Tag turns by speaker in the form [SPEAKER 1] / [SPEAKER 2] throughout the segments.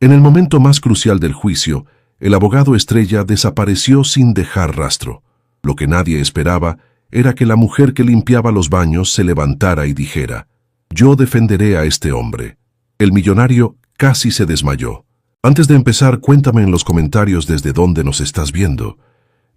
[SPEAKER 1] En el momento más crucial del juicio, el abogado estrella desapareció sin dejar rastro. Lo que nadie esperaba era que la mujer que limpiaba los baños se levantara y dijera: «Yo defenderé a este hombre». El millonario casi se desmayó. Antes de empezar, cuéntame en los comentarios desde dónde nos estás viendo.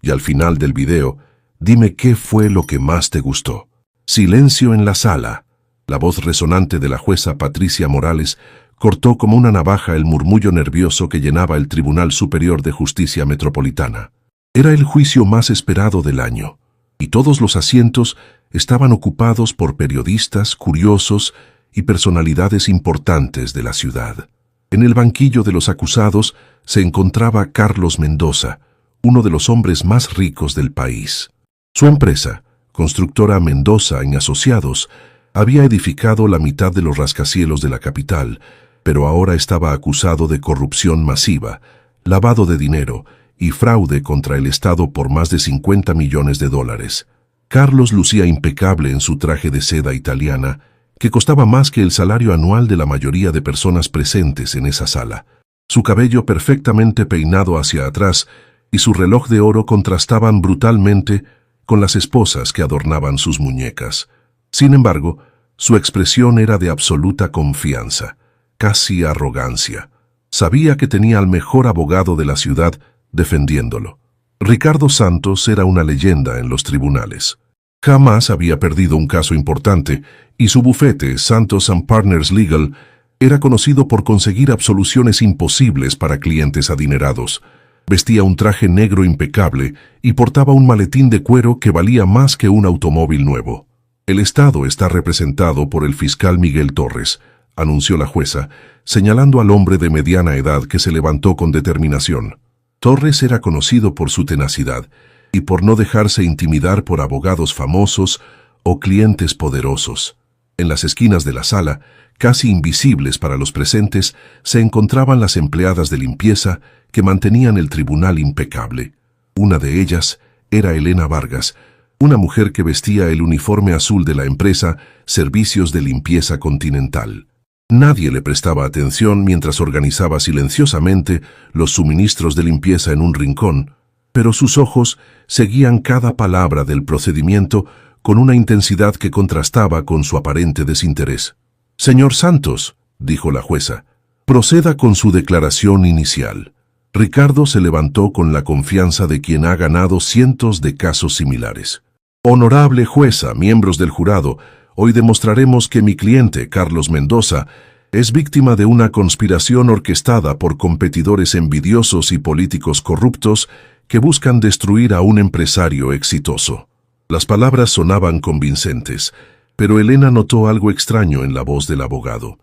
[SPEAKER 1] Y al final del video, dime qué fue lo que más te gustó. Silencio en la sala. La voz resonante de la jueza Patricia Morales cortó como una navaja el murmullo nervioso que llenaba el Tribunal Superior de Justicia Metropolitana. Era el juicio más esperado del año, y todos los asientos estaban ocupados por periodistas, curiosos y personalidades importantes de la ciudad. En el banquillo de los acusados se encontraba Carlos Mendoza, uno de los hombres más ricos del país. Su empresa, constructora Mendoza y Asociados, había edificado la mitad de los rascacielos de la capital, pero ahora estaba acusado de corrupción masiva, lavado de dinero y fraude contra el Estado por más de 50 millones de dólares. Carlos lucía impecable en su traje de seda italiana, que costaba más que el salario anual de la mayoría de personas presentes en esa sala. Su cabello perfectamente peinado hacia atrás y su reloj de oro contrastaban brutalmente con las esposas que adornaban sus muñecas. Sin embargo, su expresión era de absoluta confianza, casi arrogancia. Sabía que tenía al mejor abogado de la ciudad defendiéndolo. Ricardo Santos era una leyenda en los tribunales. Jamás había perdido un caso importante y su bufete, Santos & Partners Legal, era conocido por conseguir absoluciones imposibles para clientes adinerados. Vestía un traje negro impecable y portaba un maletín de cuero que valía más que un automóvil nuevo. «El Estado está representado por el fiscal Miguel Torres», anunció la jueza, señalando al hombre de mediana edad que se levantó con determinación. Torres era conocido por su tenacidad y por no dejarse intimidar por abogados famosos o clientes poderosos. En las esquinas de la sala, casi invisibles para los presentes, se encontraban las empleadas de limpieza que mantenían el tribunal impecable. Una de ellas era Elena Vargas, una mujer que vestía el uniforme azul de la empresa Servicios de Limpieza Continental. Nadie le prestaba atención mientras organizaba silenciosamente los suministros de limpieza en un rincón, pero sus ojos seguían cada palabra del procedimiento con una intensidad que contrastaba con su aparente desinterés. «Señor Santos», dijo la jueza, «proceda con su declaración inicial». Ricardo se levantó con la confianza de quien ha ganado cientos de casos similares. «Honorable jueza, miembros del jurado, hoy demostraremos que mi cliente, Carlos Mendoza, es víctima de una conspiración orquestada por competidores envidiosos y políticos corruptos que buscan destruir a un empresario exitoso». Las palabras sonaban convincentes, pero Elena notó algo extraño en la voz del abogado.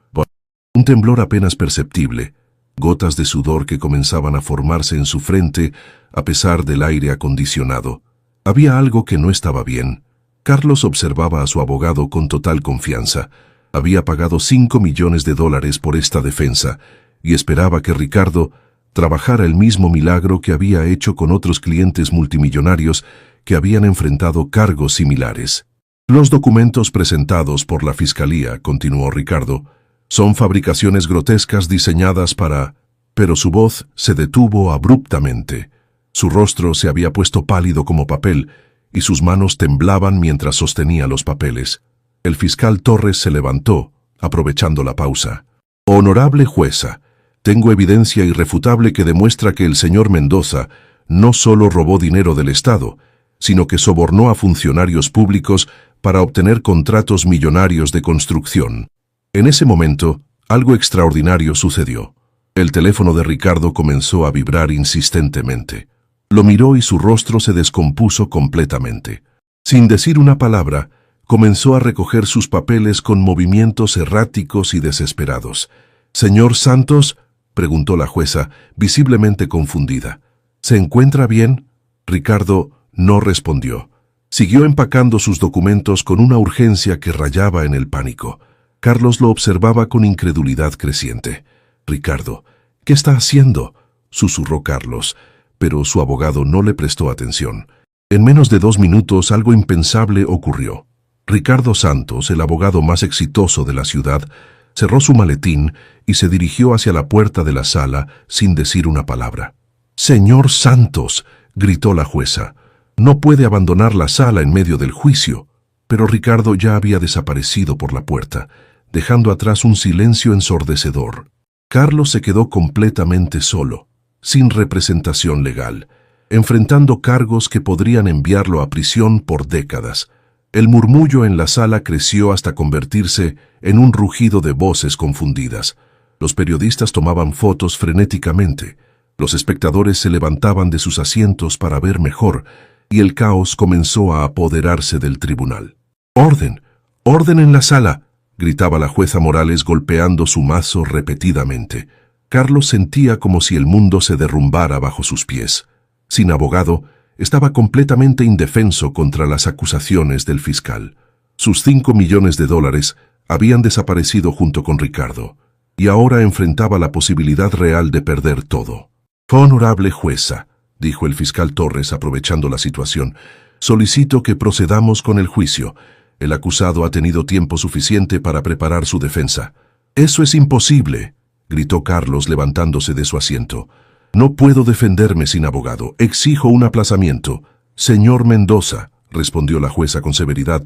[SPEAKER 1] Un temblor apenas perceptible, gotas de sudor que comenzaban a formarse en su frente a pesar del aire acondicionado. Había algo que no estaba bien. Carlos observaba a su abogado con total confianza. Había pagado 5 millones de dólares por esta defensa y esperaba que Ricardo trabajara el mismo milagro que había hecho con otros clientes multimillonarios que habían enfrentado cargos similares. «Los documentos presentados por la Fiscalía», continuó Ricardo, «son fabricaciones grotescas diseñadas para...». Pero su voz se detuvo abruptamente. Su rostro se había puesto pálido como papel y sus manos temblaban mientras sostenía los papeles. El fiscal Torres se levantó, aprovechando la pausa. «Honorable jueza, tengo evidencia irrefutable que demuestra que el señor Mendoza no solo robó dinero del Estado, sino que sobornó a funcionarios públicos para obtener contratos millonarios de construcción». En ese momento, algo extraordinario sucedió. El teléfono de Ricardo comenzó a vibrar insistentemente. Lo miró y su rostro se descompuso completamente. Sin decir una palabra, comenzó a recoger sus papeles con movimientos erráticos y desesperados. «Señor Santos», preguntó la jueza, visiblemente confundida. «¿Se encuentra bien?» Ricardo no respondió. Siguió empacando sus documentos con una urgencia que rayaba en el pánico. Carlos lo observaba con incredulidad creciente. «Ricardo, ¿qué está haciendo?», susurró Carlos, pero su abogado no le prestó atención. En menos de 2 minutos algo impensable ocurrió. Ricardo Santos, el abogado más exitoso de la ciudad, Cerró su maletín y se dirigió hacia la puerta de la sala sin decir una palabra. «Señor Santos», gritó la jueza, «no puede abandonar la sala en medio del juicio». Pero Ricardo ya había desaparecido por la puerta, dejando atrás un silencio ensordecedor. Carlos se quedó completamente solo, sin representación legal, enfrentando cargos que podrían enviarlo a prisión por décadas. El murmullo en la sala creció hasta convertirse en un rugido de voces confundidas. Los periodistas tomaban fotos frenéticamente, los espectadores se levantaban de sus asientos para ver mejor, y el caos comenzó a apoderarse del tribunal. «¡Orden! ¡Orden en la sala!», gritaba la jueza Morales golpeando su mazo repetidamente. Carlos sentía como si el mundo se derrumbara bajo sus pies. Sin abogado, estaba completamente indefenso contra las acusaciones del fiscal. Sus $5 millones habían desaparecido junto con Ricardo, y ahora enfrentaba la posibilidad real de perder todo. «Honorable jueza», dijo el fiscal Torres aprovechando la situación, «solicito que procedamos con el juicio. El acusado ha tenido tiempo suficiente para preparar su defensa». «Eso es imposible», gritó Carlos levantándose de su asiento. «No puedo defenderme sin abogado. Exijo un aplazamiento». «Señor Mendoza», respondió la jueza con severidad,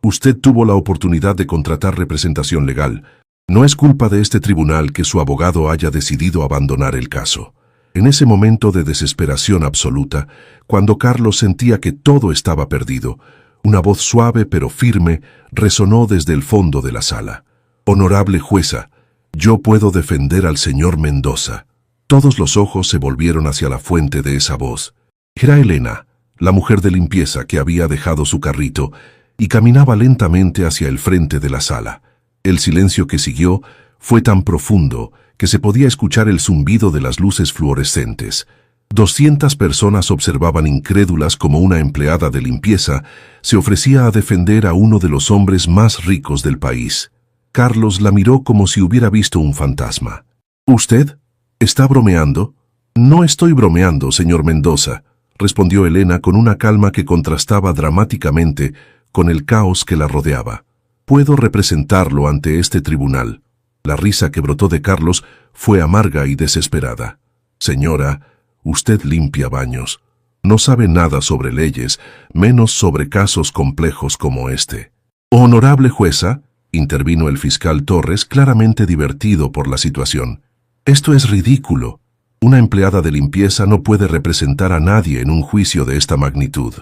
[SPEAKER 1] «usted tuvo la oportunidad de contratar representación legal. No es culpa de este tribunal que su abogado haya decidido abandonar el caso». En ese momento de desesperación absoluta, cuando Carlos sentía que todo estaba perdido, una voz suave pero firme resonó desde el fondo de la sala. «Honorable jueza, yo puedo defender al señor Mendoza». Todos los ojos se volvieron hacia la fuente de esa voz. Era Elena, la mujer de limpieza que había dejado su carrito y caminaba lentamente hacia el frente de la sala. El silencio que siguió fue tan profundo que se podía escuchar el zumbido de las luces fluorescentes. 200 personas observaban incrédulas como una empleada de limpieza se ofrecía a defender a uno de los hombres más ricos del país. Carlos la miró como si hubiera visto un fantasma. «¿Usted está bromeando?» «No estoy bromeando, señor Mendoza», respondió Elena con una calma que contrastaba dramáticamente con el caos que la rodeaba. «Puedo representarlo ante este tribunal». La risa que brotó de Carlos fue amarga y desesperada. «Señora, usted limpia baños. No sabe nada sobre leyes, menos sobre casos complejos como este». «Honorable jueza», intervino el fiscal Torres, claramente divertido por la situación. «Esto es ridículo. Una empleada de limpieza no puede representar a nadie en un juicio de esta magnitud».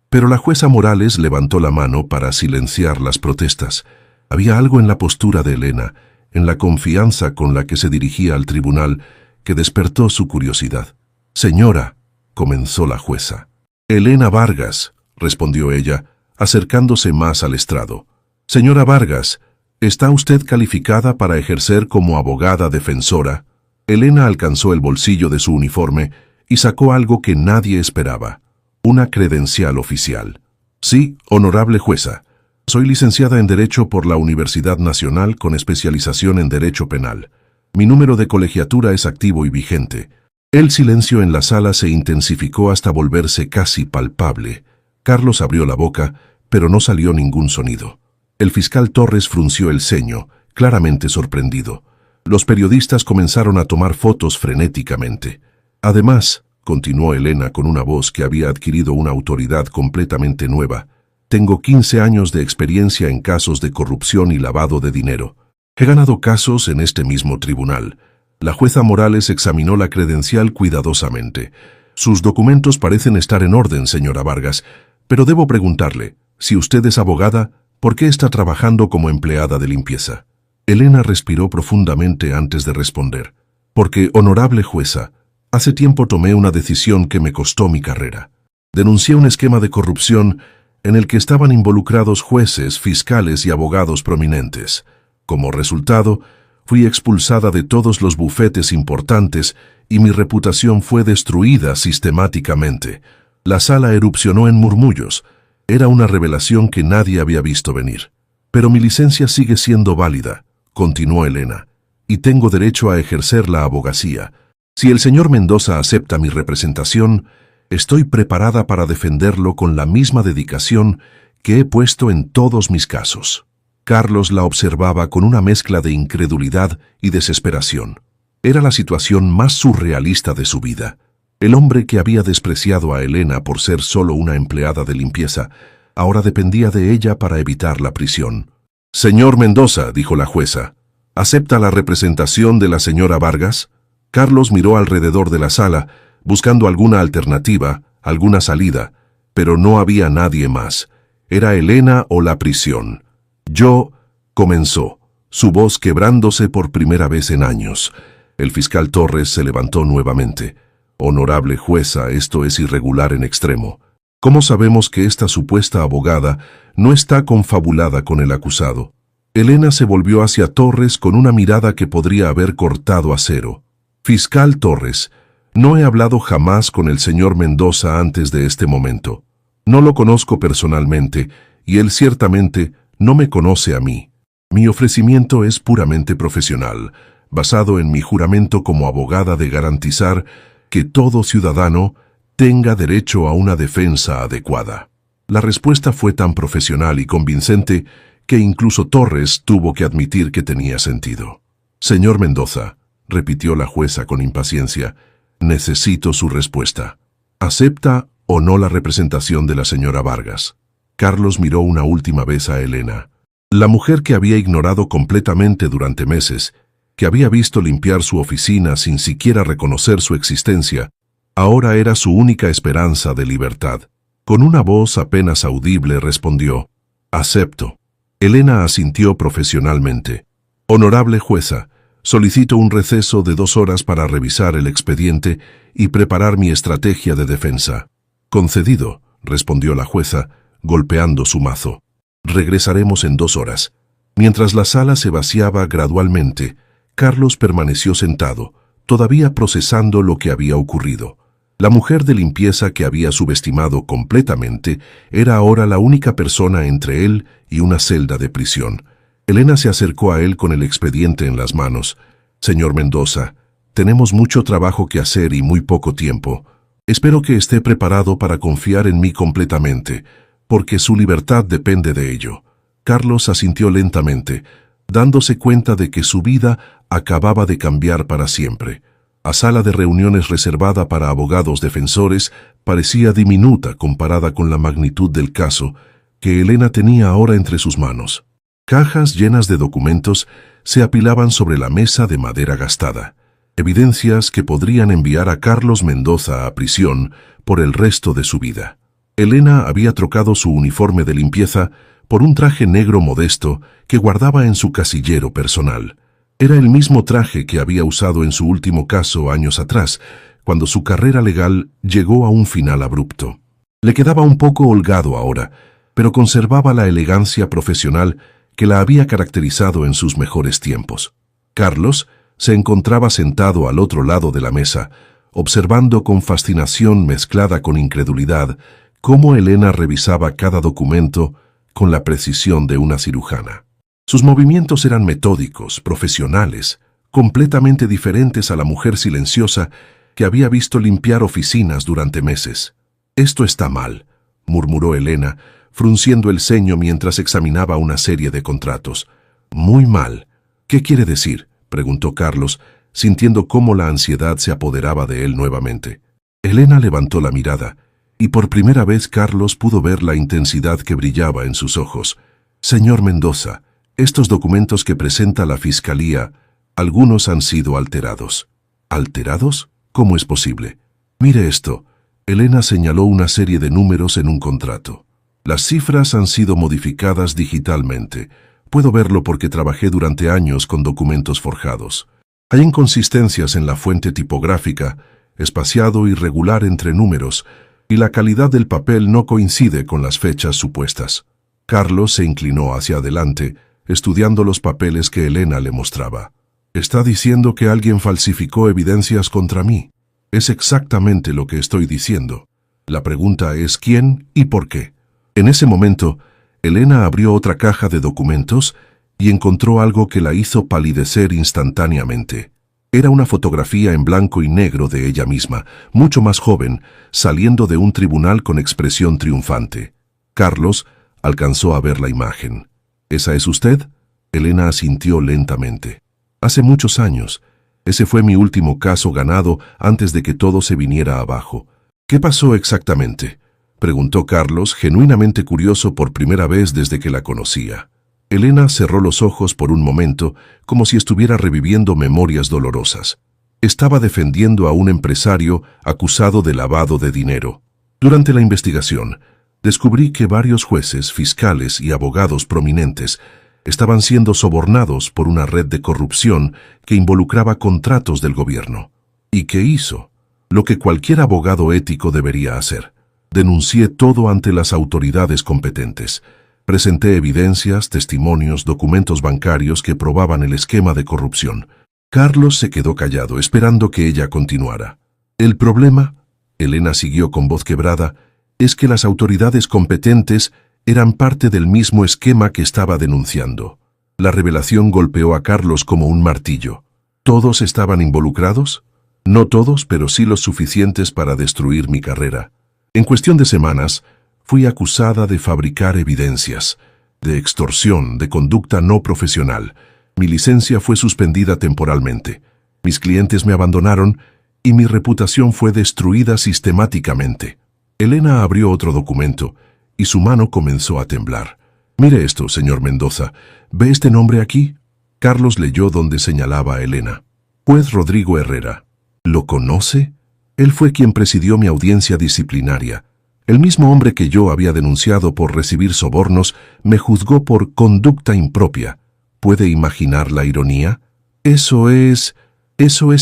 [SPEAKER 1] Pero la jueza Morales levantó la mano para silenciar las protestas. Había algo en la postura de Elena, en la confianza con la que se dirigía al tribunal, que despertó su curiosidad. «Señora», comenzó la jueza. «Elena Vargas», respondió ella, acercándose más al estrado. «Señora Vargas, ¿está usted calificada para ejercer como abogada defensora?» Elena alcanzó el bolsillo de su uniforme y sacó algo que nadie esperaba, una credencial oficial. «Sí, honorable jueza. Soy licenciada en Derecho por la Universidad Nacional con especialización en Derecho Penal. Mi número de colegiatura es activo y vigente». El silencio en la sala se intensificó hasta volverse casi palpable. Carlos abrió la boca, pero no salió ningún sonido. El fiscal Torres frunció el ceño, claramente sorprendido. Los periodistas comenzaron a tomar fotos frenéticamente. «Además», continuó Elena con una voz que había adquirido una autoridad completamente nueva, «tengo 15 años de experiencia en casos de corrupción y lavado de dinero. He ganado casos en este mismo tribunal». La jueza Morales examinó la credencial cuidadosamente. «Sus documentos parecen estar en orden, señora Vargas, pero debo preguntarle, si usted es abogada, ¿por qué está trabajando como empleada de limpieza?» Elena respiró profundamente antes de responder. «Porque, honorable jueza, hace tiempo tomé una decisión que me costó mi carrera. Denuncié un esquema de corrupción en el que estaban involucrados jueces, fiscales y abogados prominentes. Como resultado, fui expulsada de todos los bufetes importantes y mi reputación fue destruida sistemáticamente. La sala erupcionó en murmullos. Era una revelación que nadie había visto venir. Pero mi licencia sigue siendo válida», continuó Elena, «y tengo derecho a ejercer la abogacía. Si el señor Mendoza acepta mi representación, estoy preparada para defenderlo con la misma dedicación que he puesto en todos mis casos». Carlos la observaba con una mezcla de incredulidad y desesperación. Era la situación más surrealista de su vida. El hombre que había despreciado a Elena por ser solo una empleada de limpieza, ahora dependía de ella para evitar la prisión. «Señor Mendoza», dijo la jueza, «¿acepta la representación de la señora Vargas?» Carlos miró alrededor de la sala, buscando alguna alternativa, alguna salida, pero no había nadie más. Era Elena o la prisión. «Yo», comenzó, su voz quebrándose por primera vez en años. El fiscal Torres se levantó nuevamente. «Honorable jueza, esto es irregular en extremo. ¿Cómo sabemos que esta supuesta abogada no está confabulada con el acusado?» Elena se volvió hacia Torres con una mirada que podría haber cortado acero. «Fiscal Torres, no he hablado jamás con el señor Mendoza antes de este momento. No lo conozco personalmente y él ciertamente no me conoce a mí. Mi ofrecimiento es puramente profesional, basado en mi juramento como abogada de garantizar que todo ciudadano tenga derecho a una defensa adecuada». La respuesta fue tan profesional y convincente que incluso Torres tuvo que admitir que tenía sentido. «Señor Mendoza», repitió la jueza con impaciencia, «necesito su respuesta. ¿Acepta o no la representación de la señora Vargas?» Carlos miró una última vez a Elena. La mujer que había ignorado completamente durante meses, que había visto limpiar su oficina sin siquiera reconocer su existencia, ahora era su única esperanza de libertad. Con una voz apenas audible respondió: «Acepto». Elena asintió profesionalmente. «Honorable jueza, solicito un receso de 2 horas para revisar el expediente y preparar mi estrategia de defensa». «Concedido», respondió la jueza, golpeando su mazo. «Regresaremos en 2 horas». Mientras la sala se vaciaba gradualmente, Carlos permaneció sentado, todavía procesando lo que había ocurrido. La mujer de limpieza que había subestimado completamente era ahora la única persona entre él y una celda de prisión. Elena se acercó a él con el expediente en las manos. «Señor Mendoza, tenemos mucho trabajo que hacer y muy poco tiempo. Espero que esté preparado para confiar en mí completamente, porque su libertad depende de ello». Carlos asintió lentamente, dándose cuenta de que su vida acababa de cambiar para siempre. La sala de reuniones reservada para abogados defensores parecía diminuta comparada con la magnitud del caso que Elena tenía ahora entre sus manos. Cajas llenas de documentos se apilaban sobre la mesa de madera gastada, evidencias que podrían enviar a Carlos Mendoza a prisión por el resto de su vida. Elena había trocado su uniforme de limpieza por un traje negro modesto que guardaba en su casillero personal. Era el mismo traje que había usado en su último caso años atrás, cuando su carrera legal llegó a un final abrupto. Le quedaba un poco holgado ahora, pero conservaba la elegancia profesional que la había caracterizado en sus mejores tiempos. Carlos se encontraba sentado al otro lado de la mesa, observando con fascinación mezclada con incredulidad cómo Elena revisaba cada documento con la precisión de una cirujana. Sus movimientos eran metódicos, profesionales, completamente diferentes a la mujer silenciosa que había visto limpiar oficinas durante meses. «Esto está mal», murmuró Elena, frunciendo el ceño mientras examinaba una serie de contratos. «Muy mal». «¿Qué quiere decir?», preguntó Carlos, sintiendo cómo la ansiedad se apoderaba de él nuevamente. Elena levantó la mirada, y por primera vez Carlos pudo ver la intensidad que brillaba en sus ojos. «Señor Mendoza, estos documentos que presenta la Fiscalía, algunos han sido alterados». «¿Alterados? ¿Cómo es posible?». «Mire esto». Elena señaló una serie de números en un contrato. «Las cifras han sido modificadas digitalmente. Puedo verlo porque trabajé durante años con documentos forjados. Hay inconsistencias en la fuente tipográfica, espaciado irregular entre números, y la calidad del papel no coincide con las fechas supuestas». Carlos se inclinó hacia adelante, estudiando los papeles que Elena le mostraba. «Está diciendo que alguien falsificó evidencias contra mí». «Es exactamente lo que estoy diciendo. La pregunta es quién y por qué». En ese momento, Elena abrió otra caja de documentos y encontró algo que la hizo palidecer instantáneamente. Era una fotografía en blanco y negro de ella misma, mucho más joven, saliendo de un tribunal con expresión triunfante. Carlos alcanzó a ver la imagen. ¿Esa es usted? Elena asintió lentamente. Hace muchos años. Ese fue mi último caso ganado antes de que todo se viniera abajo. ¿Qué pasó exactamente?, preguntó Carlos, genuinamente curioso por primera vez desde que la conocía. Elena cerró los ojos por un momento, como si estuviera reviviendo memorias dolorosas. Estaba defendiendo a un empresario acusado de lavado de dinero. Durante la investigación, descubrí que varios jueces, fiscales y abogados prominentes estaban siendo sobornados por una red de corrupción que involucraba contratos del gobierno. ¿Y qué hizo? Lo que cualquier abogado ético debería hacer. Denuncié todo ante las autoridades competentes. Presenté evidencias, testimonios, documentos bancarios que probaban el esquema de corrupción. Carlos se quedó callado, esperando que ella continuara. El problema, Elena siguió con voz quebrada, es que las autoridades competentes eran parte del mismo esquema que estaba denunciando. La revelación golpeó a Carlos como un martillo. ¿Todos estaban involucrados? No todos, pero sí los suficientes para destruir mi carrera. En cuestión de semanas, fui acusada de fabricar evidencias, de extorsión, de conducta no profesional. Mi licencia fue suspendida temporalmente. Mis clientes me abandonaron y mi reputación fue destruida sistemáticamente. Elena abrió otro documento y su mano comenzó a temblar. Mire esto, señor Mendoza. ¿Ve este nombre aquí? Carlos leyó donde señalaba a Elena. Juez Rodrigo Herrera. ¿Lo conoce? Él fue quien presidió mi audiencia disciplinaria. El mismo hombre que yo había denunciado por recibir sobornos me juzgó por conducta impropia. ¿Puede imaginar la ironía? Eso es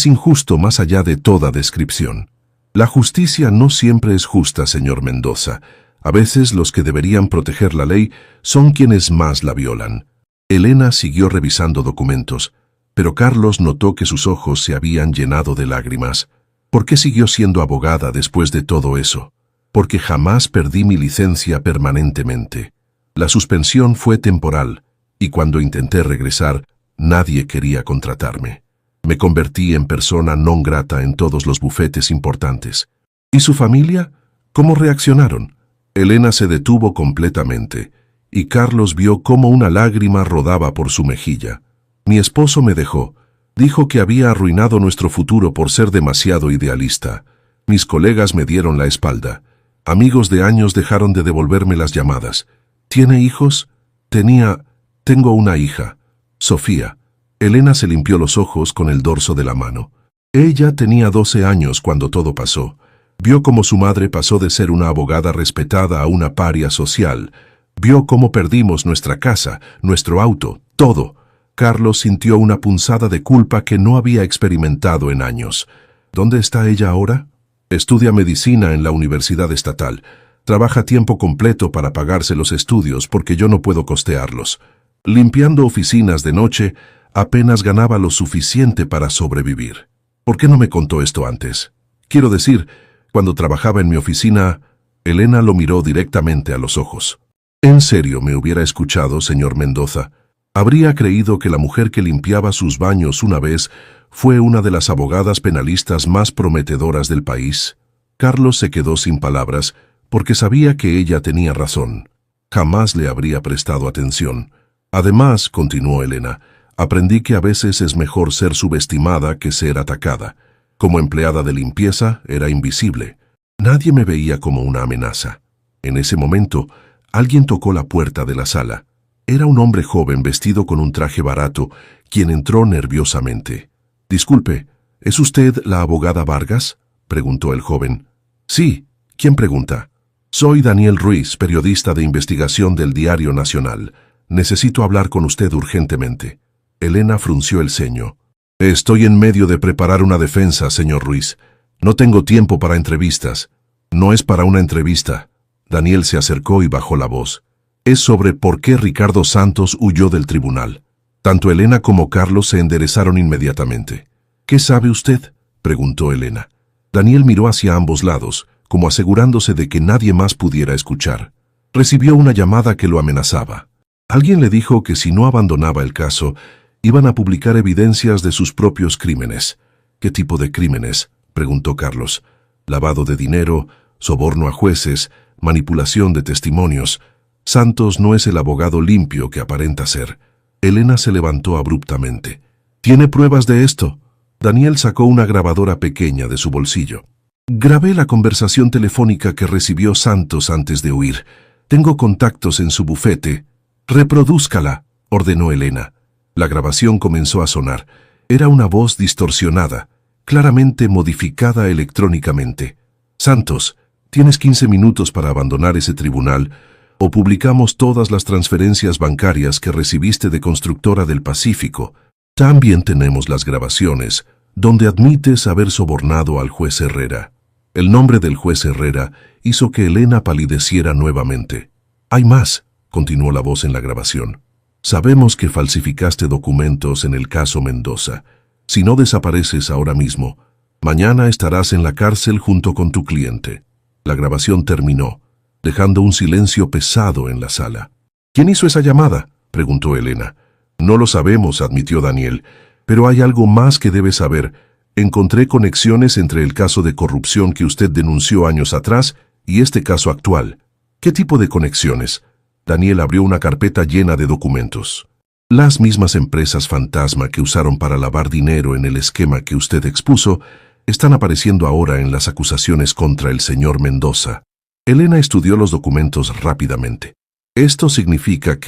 [SPEAKER 1] injusto más allá de toda descripción. La justicia no siempre es justa, señor Mendoza. A veces los que deberían proteger la ley son quienes más la violan. Elena siguió revisando documentos, pero Carlos notó que sus ojos se habían llenado de lágrimas. ¿Por qué siguió siendo abogada después de todo eso? Porque jamás perdí mi licencia permanentemente. La suspensión fue temporal, y cuando intenté regresar, nadie quería contratarme. Me convertí en persona non grata en todos los bufetes importantes. ¿Y su familia? ¿Cómo reaccionaron? Elena se detuvo completamente, y Carlos vio cómo una lágrima rodaba por su mejilla. Mi esposo me dejó. Dijo que había arruinado nuestro futuro por ser demasiado idealista. Mis colegas me dieron la espalda. Amigos de años dejaron de devolverme las llamadas. ¿Tiene hijos? Tengo una hija, Sofía. Elena se limpió los ojos con el dorso de la mano. Ella tenía 12 años cuando todo pasó. Vio cómo su madre pasó de ser una abogada respetada a una paria social. Vio cómo perdimos nuestra casa, nuestro auto, todo. Carlos sintió una punzada de culpa que no había experimentado en años. ¿Dónde está ella ahora? Estudia medicina en la Universidad Estatal. Trabaja a tiempo completo para pagarse los estudios porque yo no puedo costearlos. Limpiando oficinas de noche, apenas ganaba lo suficiente para sobrevivir. ¿Por qué no me contó esto antes? Quiero decir, cuando trabajaba en mi oficina, Elena lo miró directamente a los ojos. ¿En serio me hubiera escuchado, señor Mendoza? Habría creído que la mujer que limpiaba sus baños una vez fue una de las abogadas penalistas más prometedoras del país. Carlos se quedó sin palabras porque sabía que ella tenía razón. Jamás le habría prestado atención. Además, continuó Elena, aprendí que a veces es mejor ser subestimada que ser atacada. Como empleada de limpieza, era invisible. Nadie me veía como una amenaza. En ese momento, alguien tocó la puerta de la sala. Era un hombre joven vestido con un traje barato, quien entró nerviosamente. «Disculpe, ¿es usted la abogada Vargas?», preguntó el joven. «Sí, ¿quién pregunta?». «Soy Daniel Ruiz, periodista de investigación del Diario Nacional. Necesito hablar con usted urgentemente». Elena frunció el ceño. «Estoy en medio de preparar una defensa, señor Ruiz. No tengo tiempo para entrevistas». «No es para una entrevista». Daniel se acercó y bajó la voz. «Es sobre por qué Ricardo Santos huyó del tribunal». Tanto Elena como Carlos se enderezaron inmediatamente. «¿Qué sabe usted?», preguntó Elena. Daniel miró hacia ambos lados, como asegurándose de que nadie más pudiera escuchar. Recibió una llamada que lo amenazaba. Alguien le dijo que si no abandonaba el caso, iban a publicar evidencias de sus propios crímenes. «¿Qué tipo de crímenes?», preguntó Carlos. «Lavado de dinero, soborno a jueces, manipulación de testimonios». Santos no es el abogado limpio que aparenta ser. Elena se levantó abruptamente. ¿Tiene pruebas de esto? Daniel sacó una grabadora pequeña de su bolsillo. Grabé la conversación telefónica que recibió Santos antes de huir. Tengo contactos en su bufete. Reprodúzcala, ordenó Elena. La grabación comenzó a sonar. Era una voz distorsionada, claramente modificada electrónicamente. Santos, tienes 15 minutos para abandonar ese tribunal o publicamos todas las transferencias bancarias que recibiste de Constructora del Pacífico. También tenemos las grabaciones donde admites haber sobornado al juez Herrera. El nombre del juez Herrera hizo que Elena palideciera nuevamente. Hay más, continuó la voz en la grabación. Sabemos que falsificaste documentos en el caso Mendoza. Si no desapareces ahora mismo, mañana estarás en la cárcel junto con tu cliente. La grabación terminó, dejando un silencio pesado en la sala. ¿Quién hizo esa llamada?, preguntó Elena. No lo sabemos, admitió Daniel, pero hay algo más que debes saber. Encontré conexiones entre el caso de corrupción que usted denunció años atrás y este caso actual. ¿Qué tipo de conexiones? Daniel abrió una carpeta llena de documentos. Las mismas empresas fantasma que usaron para lavar dinero en el esquema que usted expuso están apareciendo ahora en las acusaciones contra el señor Mendoza. Elena estudió los documentos rápidamente. Esto significa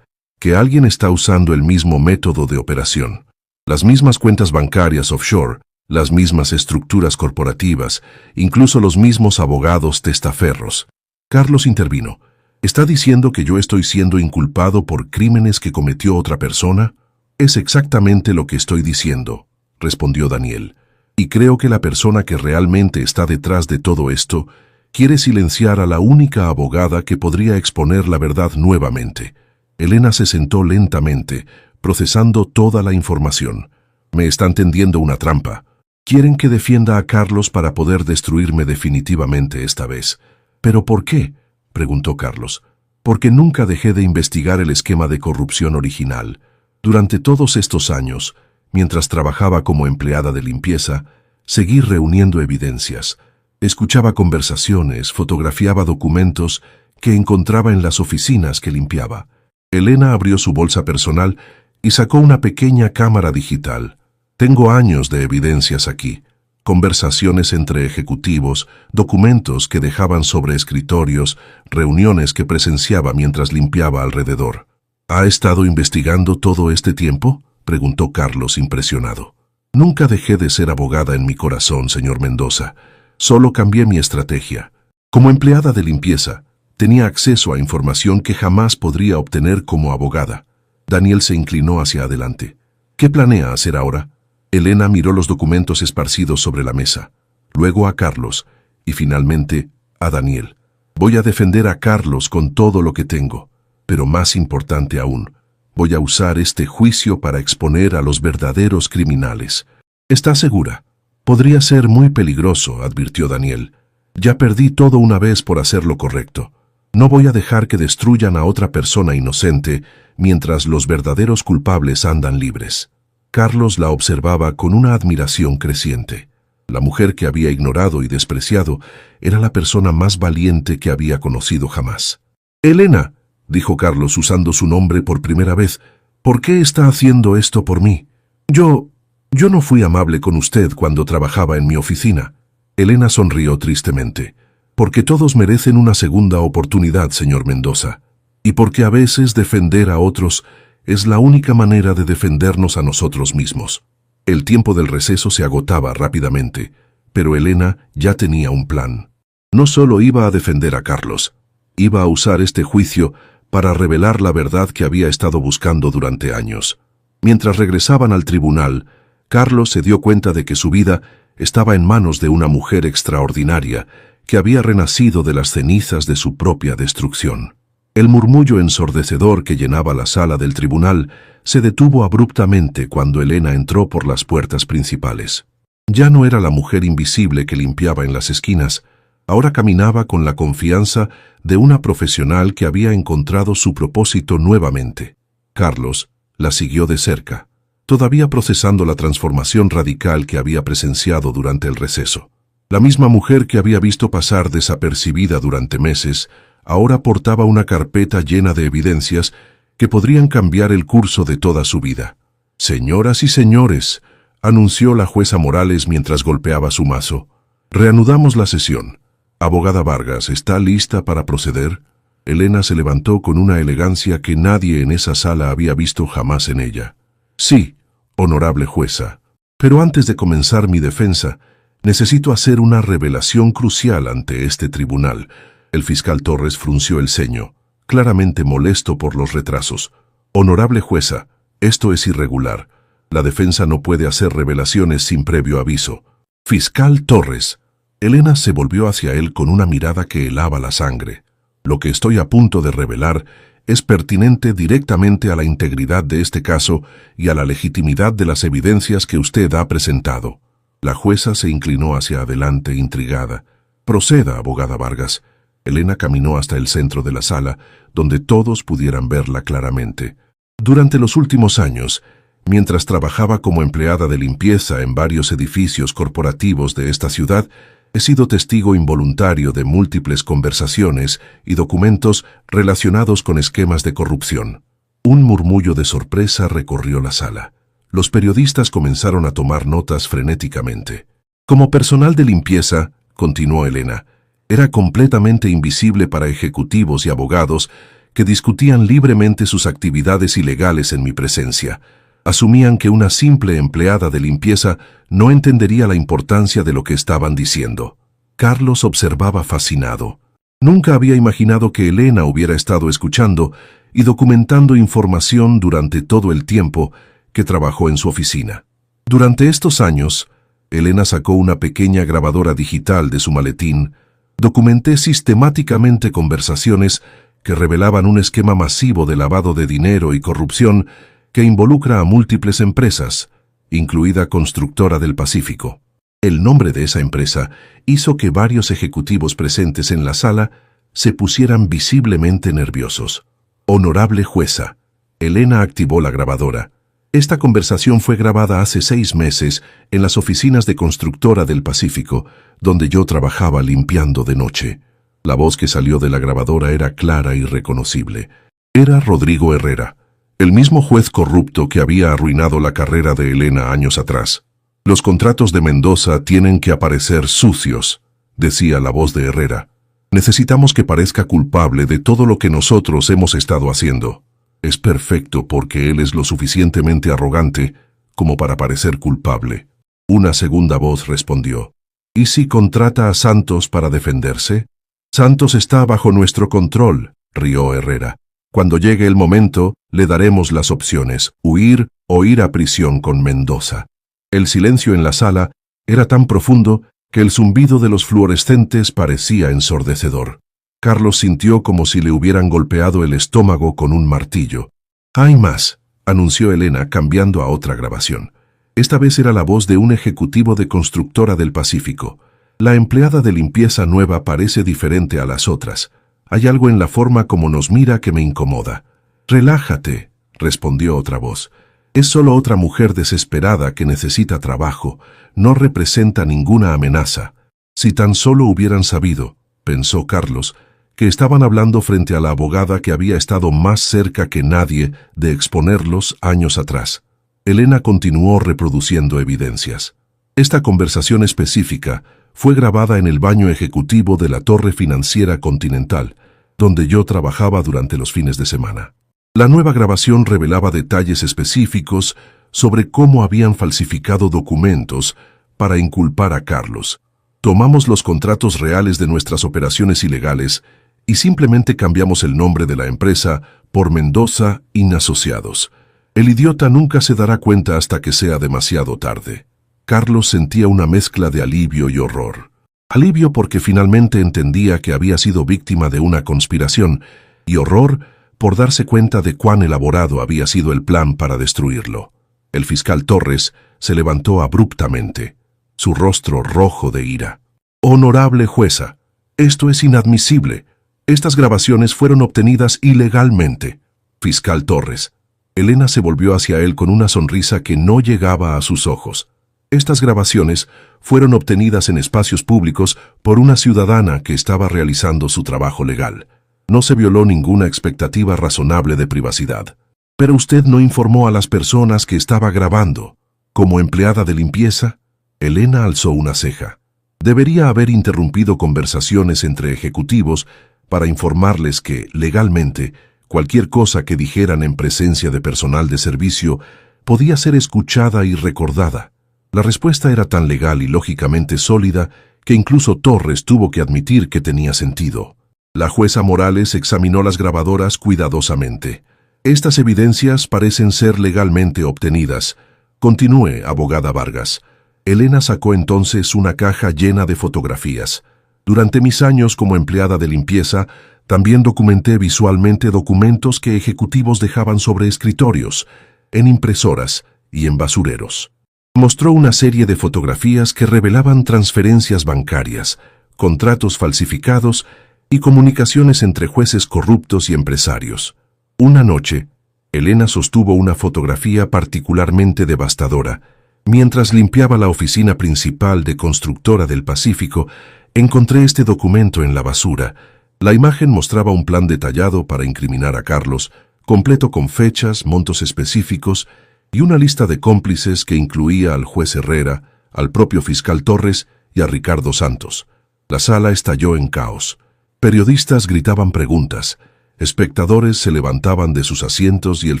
[SPEAKER 1] que alguien está usando el mismo método de operación. Las mismas cuentas bancarias offshore, las mismas estructuras corporativas, incluso los mismos abogados testaferros. Carlos intervino. ¿Está diciendo que yo estoy siendo inculpado por crímenes que cometió otra persona? Es exactamente lo que estoy diciendo, respondió Daniel. Y creo que la persona que realmente está detrás de todo esto quiere silenciar a la única abogada que podría exponer la verdad nuevamente. Elena se sentó lentamente, procesando toda la información. Me están tendiendo una trampa. Quieren que defienda a Carlos para poder destruirme definitivamente esta vez. ¿Pero por qué?, preguntó Carlos. Porque nunca dejé de investigar el esquema de corrupción original. Durante todos estos años, mientras trabajaba como empleada de limpieza, seguí reuniendo evidencias. Escuchaba conversaciones, fotografiaba documentos que encontraba en las oficinas que limpiaba. Elena abrió su bolsa personal y sacó una pequeña cámara digital. Tengo años de evidencias aquí. Conversaciones entre ejecutivos, documentos que dejaban sobre escritorios, reuniones que presenciaba mientras limpiaba alrededor. ¿Ha estado investigando todo este tiempo?, preguntó Carlos impresionado. Nunca dejé de ser abogada en mi corazón, señor Mendoza. Solo cambié mi estrategia. Como empleada de limpieza, tenía acceso a información que jamás podría obtener como abogada. Daniel se inclinó hacia adelante. ¿Qué planea hacer ahora? Elena miró los documentos esparcidos sobre la mesa, luego a Carlos y finalmente a Daniel. Voy a defender a Carlos con todo lo que tengo, pero más importante aún, voy a usar este juicio para exponer a los verdaderos criminales. ¿Está segura? Podría ser muy peligroso, advirtió Daniel. Ya perdí todo una vez por hacer lo correcto. No voy a dejar que destruyan a otra persona inocente mientras los verdaderos culpables andan libres. Carlos la observaba con una admiración creciente. La mujer que había ignorado y despreciado era la persona más valiente que había conocido jamás. «Elena», dijo Carlos usando su nombre por primera vez, «¿por qué está haciendo esto por mí? Yo no fui amable con usted cuando trabajaba en mi oficina». Elena sonrió tristemente. «Porque todos merecen una segunda oportunidad, señor Mendoza. Y porque a veces defender a otros es la única manera de defendernos a nosotros mismos». El tiempo del receso se agotaba rápidamente, pero Elena ya tenía un plan. No solo iba a defender a Carlos, iba a usar este juicio para revelar la verdad que había estado buscando durante años. Mientras regresaban al tribunal, Carlos se dio cuenta de que su vida estaba en manos de una mujer extraordinaria que había renacido de las cenizas de su propia destrucción. El murmullo ensordecedor que llenaba la sala del tribunal se detuvo abruptamente cuando Elena entró por las puertas principales. Ya no era la mujer invisible que limpiaba en las esquinas, ahora caminaba con la confianza de una profesional que había encontrado su propósito nuevamente. Carlos la siguió de cerca, todavía procesando la transformación radical que había presenciado durante el receso. La misma mujer que había visto pasar desapercibida durante meses, ahora portaba una carpeta llena de evidencias que podrían cambiar el curso de toda su vida. «Señoras y señores», anunció la jueza Morales mientras golpeaba su mazo, «reanudamos la sesión. Abogada Vargas, ¿está lista para proceder?» Elena se levantó con una elegancia que nadie en esa sala había visto jamás en ella. «Sí, honorable jueza. Pero antes de comenzar mi defensa, necesito hacer una revelación crucial ante este tribunal». El fiscal Torres frunció el ceño, claramente molesto por los retrasos. «Honorable jueza, esto es irregular. La defensa no puede hacer revelaciones sin previo aviso». «Fiscal Torres». Elena se volvió hacia él con una mirada que helaba la sangre. «Lo que estoy a punto de revelar es pertinente directamente a la integridad de este caso y a la legitimidad de las evidencias que usted ha presentado». La jueza se inclinó hacia adelante, intrigada. «Proceda, abogada Vargas». Elena caminó hasta el centro de la sala, donde todos pudieran verla claramente. Durante los últimos años, mientras trabajaba como empleada de limpieza en varios edificios corporativos de esta ciudad, he sido testigo involuntario de múltiples conversaciones y documentos relacionados con esquemas de corrupción. Un murmullo de sorpresa recorrió la sala. Los periodistas comenzaron a tomar notas frenéticamente. «Como personal de limpieza», continuó Elena, «era completamente invisible para ejecutivos y abogados que discutían libremente sus actividades ilegales en mi presencia. Asumían que una simple empleada de limpieza no entendería la importancia de lo que estaban diciendo». Carlos observaba fascinado. Nunca había imaginado que Elena hubiera estado escuchando y documentando información durante todo el tiempo que trabajó en su oficina. Durante estos años, Elena sacó una pequeña grabadora digital de su maletín. Documenté sistemáticamente conversaciones que revelaban un esquema masivo de lavado de dinero y corrupción que involucra a múltiples empresas, incluida Constructora del Pacífico. El nombre de esa empresa hizo que varios ejecutivos presentes en la sala se pusieran visiblemente nerviosos. «Honorable jueza». Elena activó la grabadora. Esta conversación fue grabada hace 6 meses en las oficinas de Constructora del Pacífico, donde yo trabajaba limpiando de noche. La voz que salió de la grabadora era clara y reconocible. Era Rodrigo Herrera, el mismo juez corrupto que había arruinado la carrera de Elena años atrás. «Los contratos de Mendoza tienen que aparecer sucios», decía la voz de Herrera. «Necesitamos que parezca culpable de todo lo que nosotros hemos estado haciendo». «Es perfecto porque él es lo suficientemente arrogante como para parecer culpable». Una segunda voz respondió. «¿Y si contrata a Santos para defenderse?» «Santos está bajo nuestro control», rió Herrera. «Cuando llegue el momento, le daremos las opciones, huir o ir a prisión con Mendoza». El silencio en la sala era tan profundo que el zumbido de los fluorescentes parecía ensordecedor. Carlos sintió como si le hubieran golpeado el estómago con un martillo. «Hay más», anunció Elena cambiando a otra grabación. Esta vez era la voz de un ejecutivo de Constructora del Pacífico. «La empleada de limpieza nueva parece diferente a las otras. Hay algo en la forma como nos mira que me incomoda». «Relájate», respondió otra voz. «Es solo otra mujer desesperada que necesita trabajo. No representa ninguna amenaza». Si tan solo hubieran sabido, pensó Carlos, que estaban hablando frente a la abogada que había estado más cerca que nadie de exponerlos años atrás. Elena continuó reproduciendo evidencias. Esta conversación específica fue grabada en el baño ejecutivo de la Torre Financiera Continental, donde yo trabajaba durante los fines de semana. La nueva grabación revelaba detalles específicos sobre cómo habían falsificado documentos para inculpar a Carlos. Tomamos los contratos reales de nuestras operaciones ilegales y simplemente cambiamos el nombre de la empresa por Mendoza Asociados. El idiota nunca se dará cuenta hasta que sea demasiado tarde. Carlos sentía una mezcla de alivio y horror. Alivio porque finalmente entendía que había sido víctima de una conspiración, y horror por darse cuenta de cuán elaborado había sido el plan para destruirlo. El fiscal Torres se levantó abruptamente, su rostro rojo de ira. «Honorable jueza, esto es inadmisible. Estas grabaciones fueron obtenidas ilegalmente». Fiscal Torres. Elena se volvió hacia él con una sonrisa que no llegaba a sus ojos. «Estas grabaciones fueron obtenidas en espacios públicos por una ciudadana que estaba realizando su trabajo legal. No se violó ninguna expectativa razonable de privacidad. Pero usted no informó a las personas que estaba grabando. Como empleada de limpieza, Elena alzó una ceja. Debería haber interrumpido conversaciones entre ejecutivos para informarles que, legalmente, cualquier cosa que dijeran en presencia de personal de servicio podía ser escuchada y recordada. La respuesta era tan legal y lógicamente sólida que incluso Torres tuvo que admitir que tenía sentido. La jueza Morales examinó las grabadoras cuidadosamente. Estas evidencias parecen ser legalmente obtenidas. Continúe, abogada Vargas. Elena sacó entonces una caja llena de fotografías. Durante mis años como empleada de limpieza, también documenté visualmente documentos que ejecutivos dejaban sobre escritorios, en impresoras y en basureros. Mostró una serie de fotografías que revelaban transferencias bancarias, contratos falsificados y comunicaciones entre jueces corruptos y empresarios. Una noche, Elena sostuvo una fotografía particularmente devastadora. Mientras limpiaba la oficina principal de Constructora del Pacífico, encontré este documento en la basura. La imagen mostraba un plan detallado para incriminar a Carlos, completo con fechas, montos específicos y una lista de cómplices que incluía al juez Herrera, al propio fiscal Torres y a Ricardo Santos. La sala estalló en caos. Periodistas gritaban preguntas, espectadores se levantaban de sus asientos y el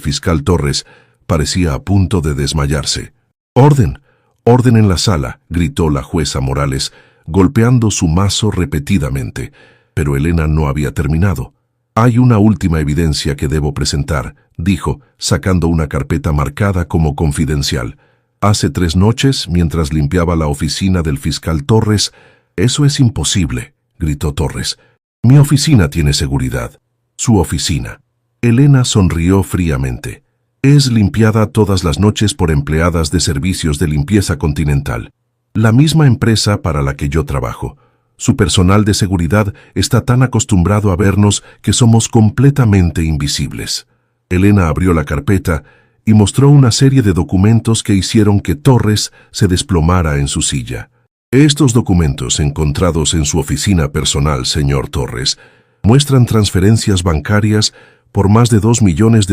[SPEAKER 1] fiscal Torres parecía a punto de desmayarse. «¡Orden! ¡Orden en la sala!», gritó la jueza Morales, golpeando su mazo repetidamente. Pero Elena no había terminado. «Hay una última evidencia que debo presentar», dijo, sacando una carpeta marcada como confidencial. «Hace 3 noches, mientras limpiaba la oficina del fiscal Torres». «Eso es imposible», gritó Torres. «Mi oficina tiene seguridad». «Su oficina». Elena sonrió fríamente. «Es limpiada todas las noches por empleadas de servicios de limpieza continental. La misma empresa para la que yo trabajo. Su personal de seguridad está tan acostumbrado a vernos que somos completamente invisibles». Elena abrió la carpeta y mostró una serie de documentos que hicieron que Torres se desplomara en su silla. «Estos documentos encontrados en su oficina personal, señor Torres, muestran transferencias bancarias por más de $2 millones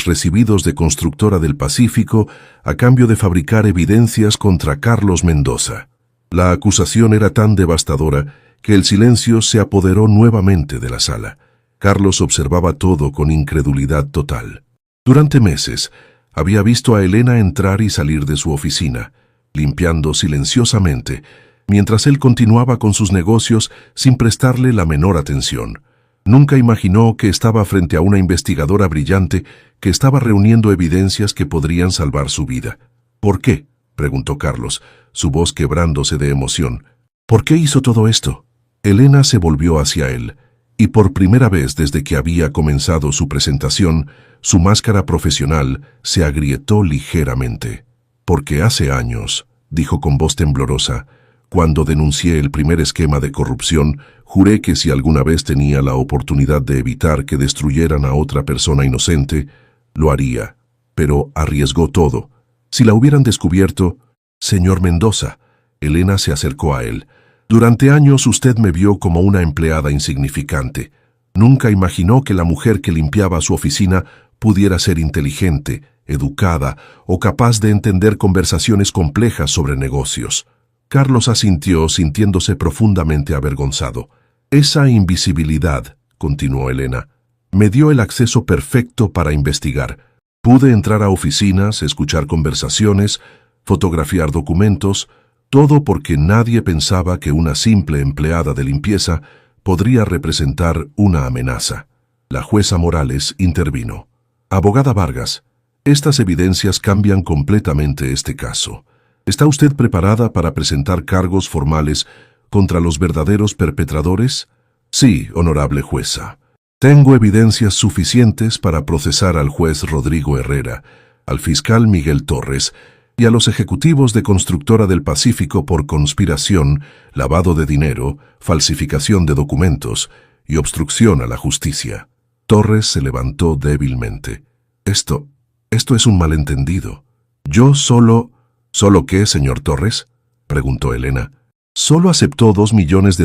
[SPEAKER 1] recibidos de Constructora del Pacífico a cambio de fabricar evidencias contra Carlos Mendoza». La acusación era tan devastadora que el silencio se apoderó nuevamente de la sala. Carlos observaba todo con incredulidad total. Durante meses, había visto a Elena entrar y salir de su oficina, limpiando silenciosamente, mientras él continuaba con sus negocios sin prestarle la menor atención. Nunca imaginó que estaba frente a una investigadora brillante que estaba reuniendo evidencias que podrían salvar su vida. «¿Por qué?», preguntó Carlos, su voz quebrándose de emoción. «¿Por qué hizo todo esto?». Elena se volvió hacia él, y por primera vez desde que había comenzado su presentación, su máscara profesional se agrietó ligeramente. «Porque hace años», dijo con voz temblorosa, «cuando denuncié el primer esquema de corrupción, juré que si alguna vez tenía la oportunidad de evitar que destruyeran a otra persona inocente, lo haría. Pero arriesgó todo. Si la hubieran descubierto...». «Señor Mendoza», Elena se acercó a él, «durante años usted me vio como una empleada insignificante. Nunca imaginó que la mujer que limpiaba su oficina pudiera ser inteligente, educada o capaz de entender conversaciones complejas sobre negocios». Carlos asintió, sintiéndose profundamente avergonzado. «Esa invisibilidad», continuó Elena, «me dio el acceso perfecto para investigar. Pude entrar a oficinas, escuchar conversaciones, fotografiar documentos, todo porque nadie pensaba que una simple empleada de limpieza podría representar una amenaza». La jueza Morales intervino. «Abogada Vargas, estas evidencias cambian completamente este caso. ¿Está usted preparada para presentar cargos formales contra los verdaderos perpetradores?». «Sí, honorable jueza. Tengo evidencias suficientes para procesar al juez Rodrigo Herrera, al fiscal Miguel Torres y a los ejecutivos de Constructora del Pacífico por conspiración, lavado de dinero, falsificación de documentos y obstrucción a la justicia». Torres se levantó débilmente. Esto es un malentendido. Yo solo... «¿Solo qué, señor Torres?», preguntó Elena. «¿Solo aceptó $2 millones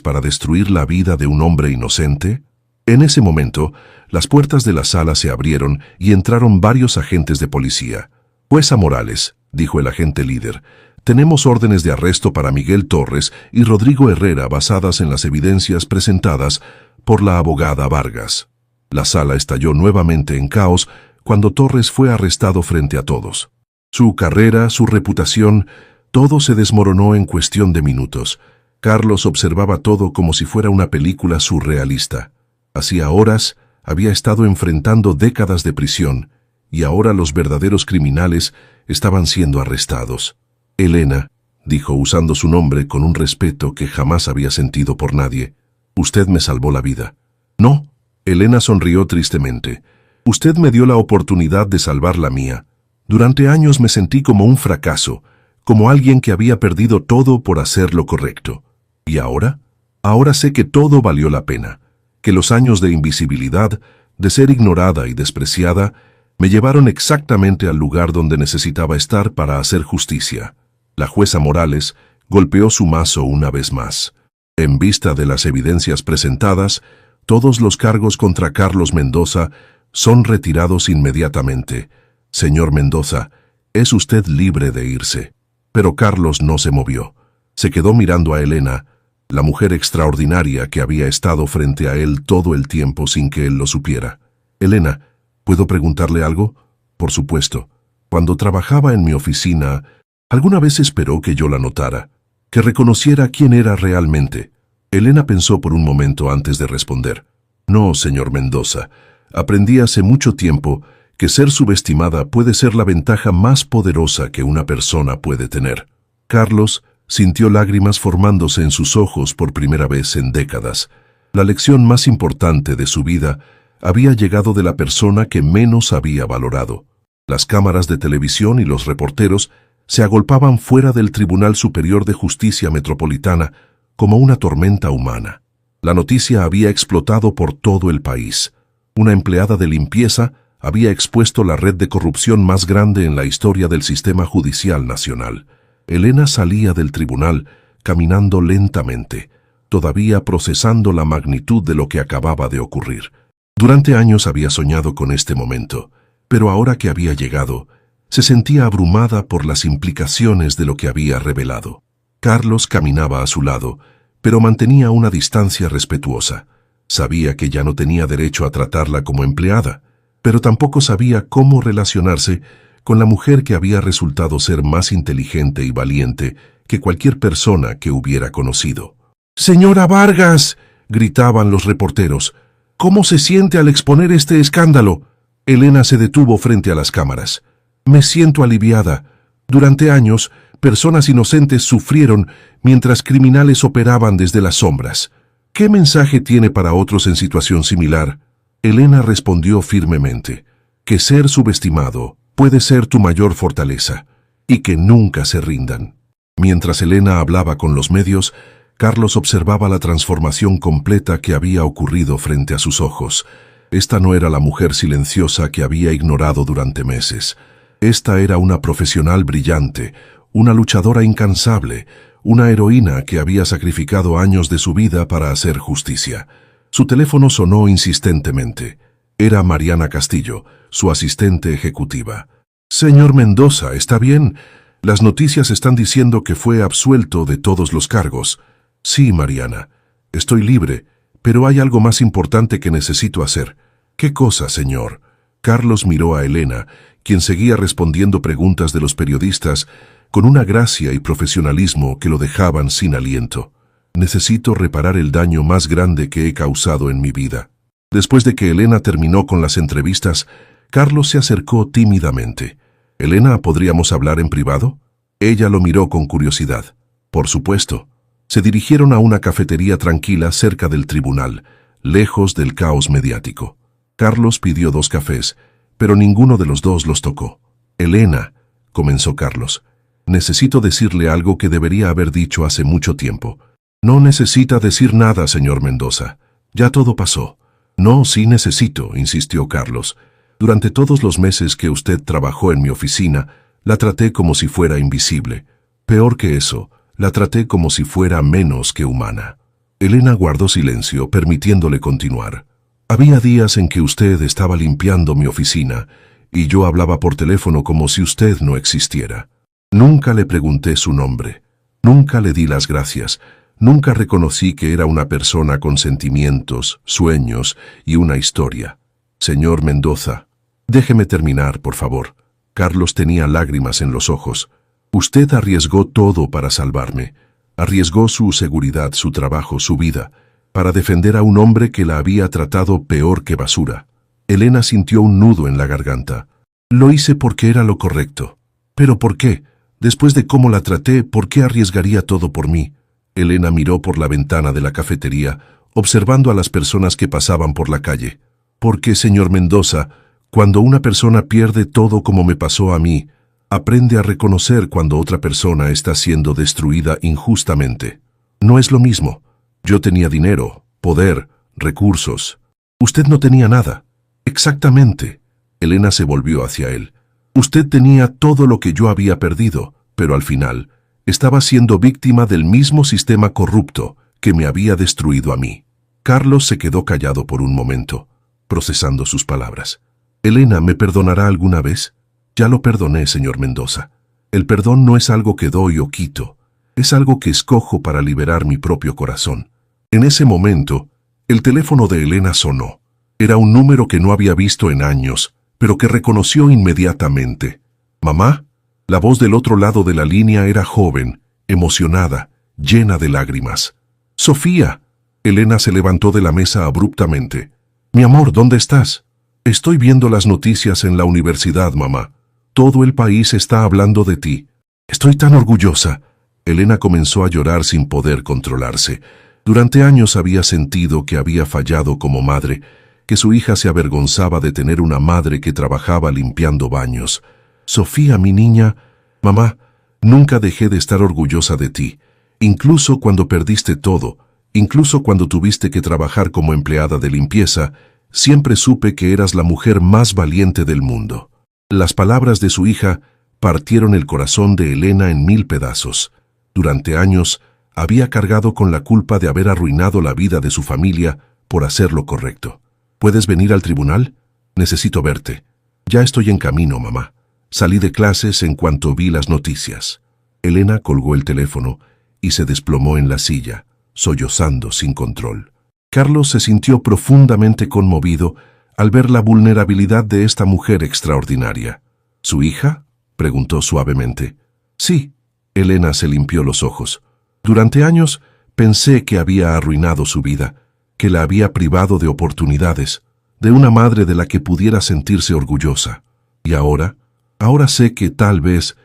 [SPEAKER 1] para destruir la vida de un hombre inocente?». En ese momento, las puertas de la sala se abrieron y entraron varios agentes de policía. «Jueza Morales», dijo el agente líder, «tenemos órdenes de arresto para Miguel Torres y Rodrigo Herrera basadas en las evidencias presentadas por la abogada Vargas». La sala estalló nuevamente en caos cuando Torres fue arrestado frente a todos. Su carrera, su reputación, todo se desmoronó en cuestión de minutos. Carlos observaba todo como si fuera una película surrealista. Hacía horas había estado enfrentando décadas de prisión y ahora los verdaderos criminales estaban siendo arrestados. «Elena», dijo usando su nombre con un respeto que jamás había sentido por nadie, «usted me salvó la vida». «No», Elena sonrió tristemente. «Usted me dio la oportunidad de salvar la mía. Durante años me sentí como un fracaso, como alguien que había perdido todo por hacer lo correcto. ¿Y ahora? Ahora sé que todo valió la pena, que los años de invisibilidad, de ser ignorada y despreciada, me llevaron exactamente al lugar donde necesitaba estar para hacer justicia». La jueza Morales golpeó su mazo una vez más. «En vista de las evidencias presentadas, todos los cargos contra Carlos Mendoza son retirados inmediatamente. Señor Mendoza, es usted libre de irse». Pero Carlos no se movió. Se quedó mirando a Elena, la mujer extraordinaria que había estado frente a él todo el tiempo sin que él lo supiera. «Elena, ¿puedo preguntarle algo?» «Por supuesto. Cuando trabajaba en mi oficina, ¿alguna vez esperó que yo la notara? Que reconociera quién era realmente?» Elena pensó por un momento antes de responder. «No, señor Mendoza. Aprendí hace mucho tiempo que ser subestimada puede ser la ventaja más poderosa que una persona puede tener». Carlos sintió lágrimas formándose en sus ojos por primera vez en décadas. La lección más importante de su vida había llegado de la persona que menos había valorado. Las cámaras de televisión y los reporteros se agolpaban fuera del Tribunal Superior de Justicia Metropolitana como una tormenta humana. La noticia había explotado por todo el país. Una empleada de limpieza había expuesto la red de corrupción más grande en la historia del sistema judicial nacional. Elena salía del tribunal caminando lentamente, todavía procesando la magnitud de lo que acababa de ocurrir. Durante años había soñado con este momento, pero ahora que había llegado, se sentía abrumada por las implicaciones de lo que había revelado. Carlos caminaba a su lado, pero mantenía una distancia respetuosa. Sabía que ya no tenía derecho a tratarla como empleada, pero tampoco sabía cómo relacionarse con la mujer que había resultado ser más inteligente y valiente que cualquier persona que hubiera conocido. «¡Señora Vargas!», gritaban los reporteros. «¿Cómo se siente al exponer este escándalo?». Elena se detuvo frente a las cámaras. «Me siento aliviada. Durante años, personas inocentes sufrieron mientras criminales operaban desde las sombras. ¿Qué mensaje tiene para otros en situación similar?». Elena respondió firmemente que ser subestimado puede ser tu mayor fortaleza y que nunca se rindan. Mientras Elena hablaba con los medios, Carlos observaba la transformación completa que había ocurrido frente a sus ojos. Esta no era la mujer silenciosa que había ignorado durante meses. Esta era una profesional brillante, una luchadora incansable, una heroína que había sacrificado años de su vida para hacer justicia. Su teléfono sonó insistentemente. Era Mariana Castillo, su asistente ejecutiva. «Señor Mendoza, ¿está bien? Las noticias están diciendo que fue absuelto de todos los cargos». «Sí, Mariana. Estoy libre, pero hay algo más importante que necesito hacer». «¿Qué cosa, señor?». Carlos miró a Elena, quien seguía respondiendo preguntas de los periodistas con una gracia y profesionalismo que lo dejaban sin aliento. «Necesito reparar el daño más grande que he causado en mi vida». Después de que Elena terminó con las entrevistas, Carlos se acercó tímidamente. «Elena, ¿podríamos hablar en privado?». Ella lo miró con curiosidad. «Por supuesto». Se dirigieron a una cafetería tranquila cerca del tribunal, lejos del caos mediático. Carlos pidió 2 cafés, pero ninguno de los dos los tocó. «Elena», comenzó Carlos, «necesito decirle algo que debería haber dicho hace mucho tiempo». «No necesita decir nada, señor Mendoza. Ya todo pasó». «No, sí necesito», insistió Carlos. «Durante todos los meses que usted trabajó en mi oficina, la traté como si fuera invisible. Peor que eso, la traté como si fuera menos que humana». Elena guardó silencio, permitiéndole continuar. Había días en que usted estaba limpiando mi oficina y yo hablaba por teléfono como si usted no existiera. Nunca le pregunté su nombre, nunca le di las gracias, nunca reconocí que era una persona con sentimientos, sueños y una historia. Señor Mendoza, déjeme terminar, por favor. Carlos tenía lágrimas en los ojos. Usted arriesgó todo para salvarme. Arriesgó su seguridad, su trabajo, su vida, para defender a un hombre que la había tratado peor que basura. Elena sintió un nudo en la garganta. Lo hice porque era lo correcto. ¿Pero por qué? Después de cómo la traté, ¿por qué arriesgaría todo por mí? Elena miró por la ventana de la cafetería, observando a las personas que pasaban por la calle. Porque, señor Mendoza, cuando una persona pierde todo como me pasó a mí, aprende a reconocer cuando otra persona está siendo destruida injustamente. No es lo mismo. Yo tenía dinero, poder, recursos. Usted no tenía nada. Exactamente. Elena se volvió hacia él. Usted tenía todo lo que yo había perdido, pero al final estaba siendo víctima del mismo sistema corrupto que me había destruido a mí. Carlos se quedó callado por un momento, procesando sus palabras. Elena, ¿me perdonará alguna vez? Ya lo perdoné, señor Mendoza. El perdón no es algo que doy o quito, es algo que escojo para liberar mi propio corazón. En ese momento, el teléfono de Elena sonó. Era un número que no había visto en años, pero que reconoció inmediatamente. ¿Mamá? La voz del otro lado de la línea era joven, emocionada, llena de lágrimas. ¡Sofía! Elena se levantó de la mesa abruptamente. Mi amor, ¿dónde estás? Estoy viendo las noticias en la universidad, mamá. Todo el país está hablando de ti. Estoy tan orgullosa. Elena comenzó a llorar sin poder controlarse. Durante años había sentido que había fallado como madre, que su hija se avergonzaba de tener una madre que trabajaba limpiando baños. Sofía, mi niña, mamá, nunca dejé de estar orgullosa de ti, incluso cuando perdiste todo, incluso cuando tuviste que trabajar como empleada de limpieza, siempre supe que eras la mujer más valiente del mundo. Las palabras de su hija partieron el corazón de Elena en 1000 pedazos. Durante años, había cargado con la culpa de haber arruinado la vida de su familia por hacer lo correcto. ¿Puedes venir al tribunal? Necesito verte. Ya estoy en camino, mamá. Salí de clases en cuanto vi las noticias. Elena colgó el teléfono y se desplomó en la silla, sollozando sin control. Carlos se sintió profundamente conmovido al ver la vulnerabilidad de esta mujer extraordinaria. ¿Su hija?, preguntó suavemente. Sí. Elena se limpió los ojos. Durante años pensé que había arruinado su vida, que la había privado de oportunidades, de una madre de la que pudiera sentirse orgullosa. Y ahora sé que tal vez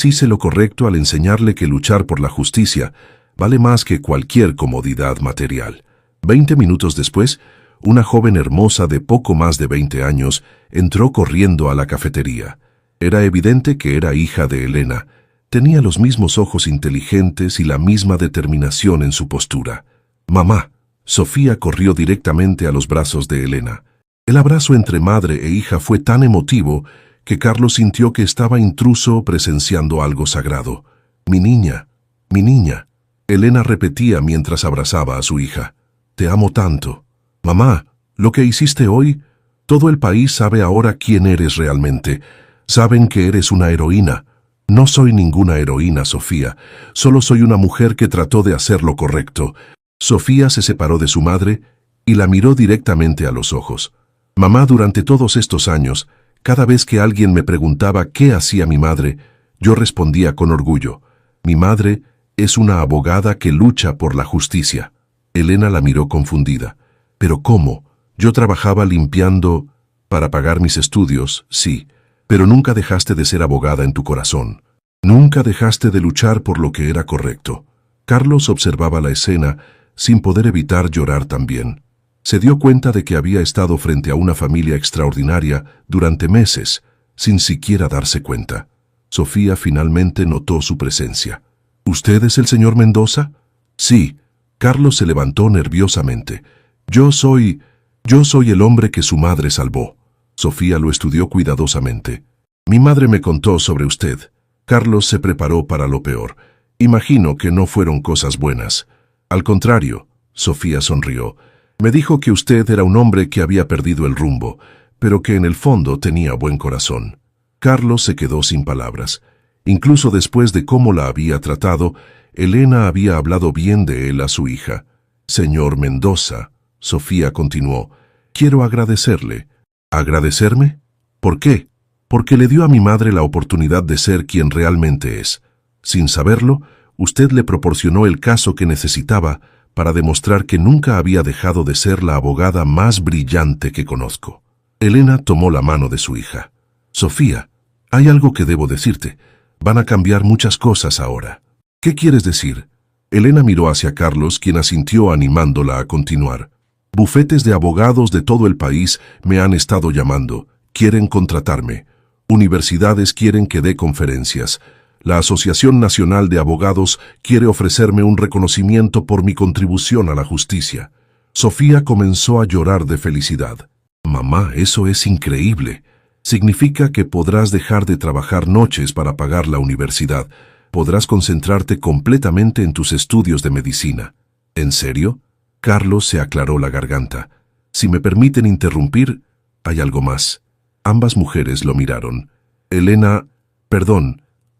[SPEAKER 1] hice lo correcto al enseñarle que luchar por la justicia vale más que cualquier comodidad material. 20 minutos después, una joven hermosa de poco más de 20 años entró corriendo a la cafetería. Era evidente que era hija de Elena. Tenía los mismos ojos inteligentes y la misma determinación en su postura. Mamá. Sofía corrió directamente a los brazos de Elena. El abrazo entre madre e hija fue tan emotivo que Carlos sintió que estaba intruso presenciando algo sagrado. Mi niña, mi niña. Elena repetía mientras abrazaba a su hija. Te amo tanto. Mamá, lo que hiciste hoy, todo el país sabe ahora quién eres realmente. Saben que eres una heroína. No soy ninguna heroína, Sofía. Solo soy una mujer que trató de hacer lo correcto. Sofía se separó de su madre y la miró directamente a los ojos. Mamá, durante todos estos años, cada vez que alguien me preguntaba qué hacía mi madre, yo respondía con orgullo. Mi madre es una abogada que lucha por la justicia. Elena la miró confundida. ¿Pero cómo? Yo trabajaba limpiando para pagar mis estudios, sí, pero nunca dejaste de ser abogada en tu corazón. Nunca dejaste de luchar por lo que era correcto. Carlos observaba la escena sin poder evitar llorar también. Se dio cuenta de que había estado frente a una familia extraordinaria durante meses, sin siquiera darse cuenta. Sofía finalmente notó su presencia. ¿Usted es el señor Mendoza? Sí. Carlos se levantó nerviosamente. Yo soy el hombre que su madre salvó. Sofía lo estudió cuidadosamente. Mi madre me contó sobre usted. Carlos se preparó para lo peor. Imagino que no fueron cosas buenas. Al contrario, Sofía sonrió. Me dijo que usted era un hombre que había perdido el rumbo, pero que en el fondo tenía buen corazón. Carlos se quedó sin palabras. Incluso después de cómo la había tratado, Elena había hablado bien de él a su hija. Señor Mendoza, Sofía continuó, quiero agradecerle. ¿Agradecerme? ¿Por qué? Porque le dio a mi madre la oportunidad de ser quien realmente es. Sin saberlo, usted le proporcionó el caso que necesitaba para demostrar que nunca había dejado de ser la abogada más brillante que conozco. Elena tomó la mano de su hija. Sofía, hay algo que debo decirte. Van a cambiar muchas cosas ahora. ¿Qué quieres decir? Elena miró hacia Carlos, quien asintió animándola a continuar. Bufetes de abogados de todo el país me han estado llamando. Quieren contratarme. Universidades quieren que dé conferencias. La Asociación Nacional de Abogados quiere ofrecerme un reconocimiento por mi contribución a la justicia. Sofía comenzó a llorar de felicidad. Mamá, eso es increíble. Significa que podrás dejar de trabajar noches para pagar la universidad. Podrás concentrarte completamente en tus estudios de medicina. ¿En serio? Carlos se aclaró la garganta. Si me permiten interrumpir, hay algo más. Ambas mujeres lo miraron.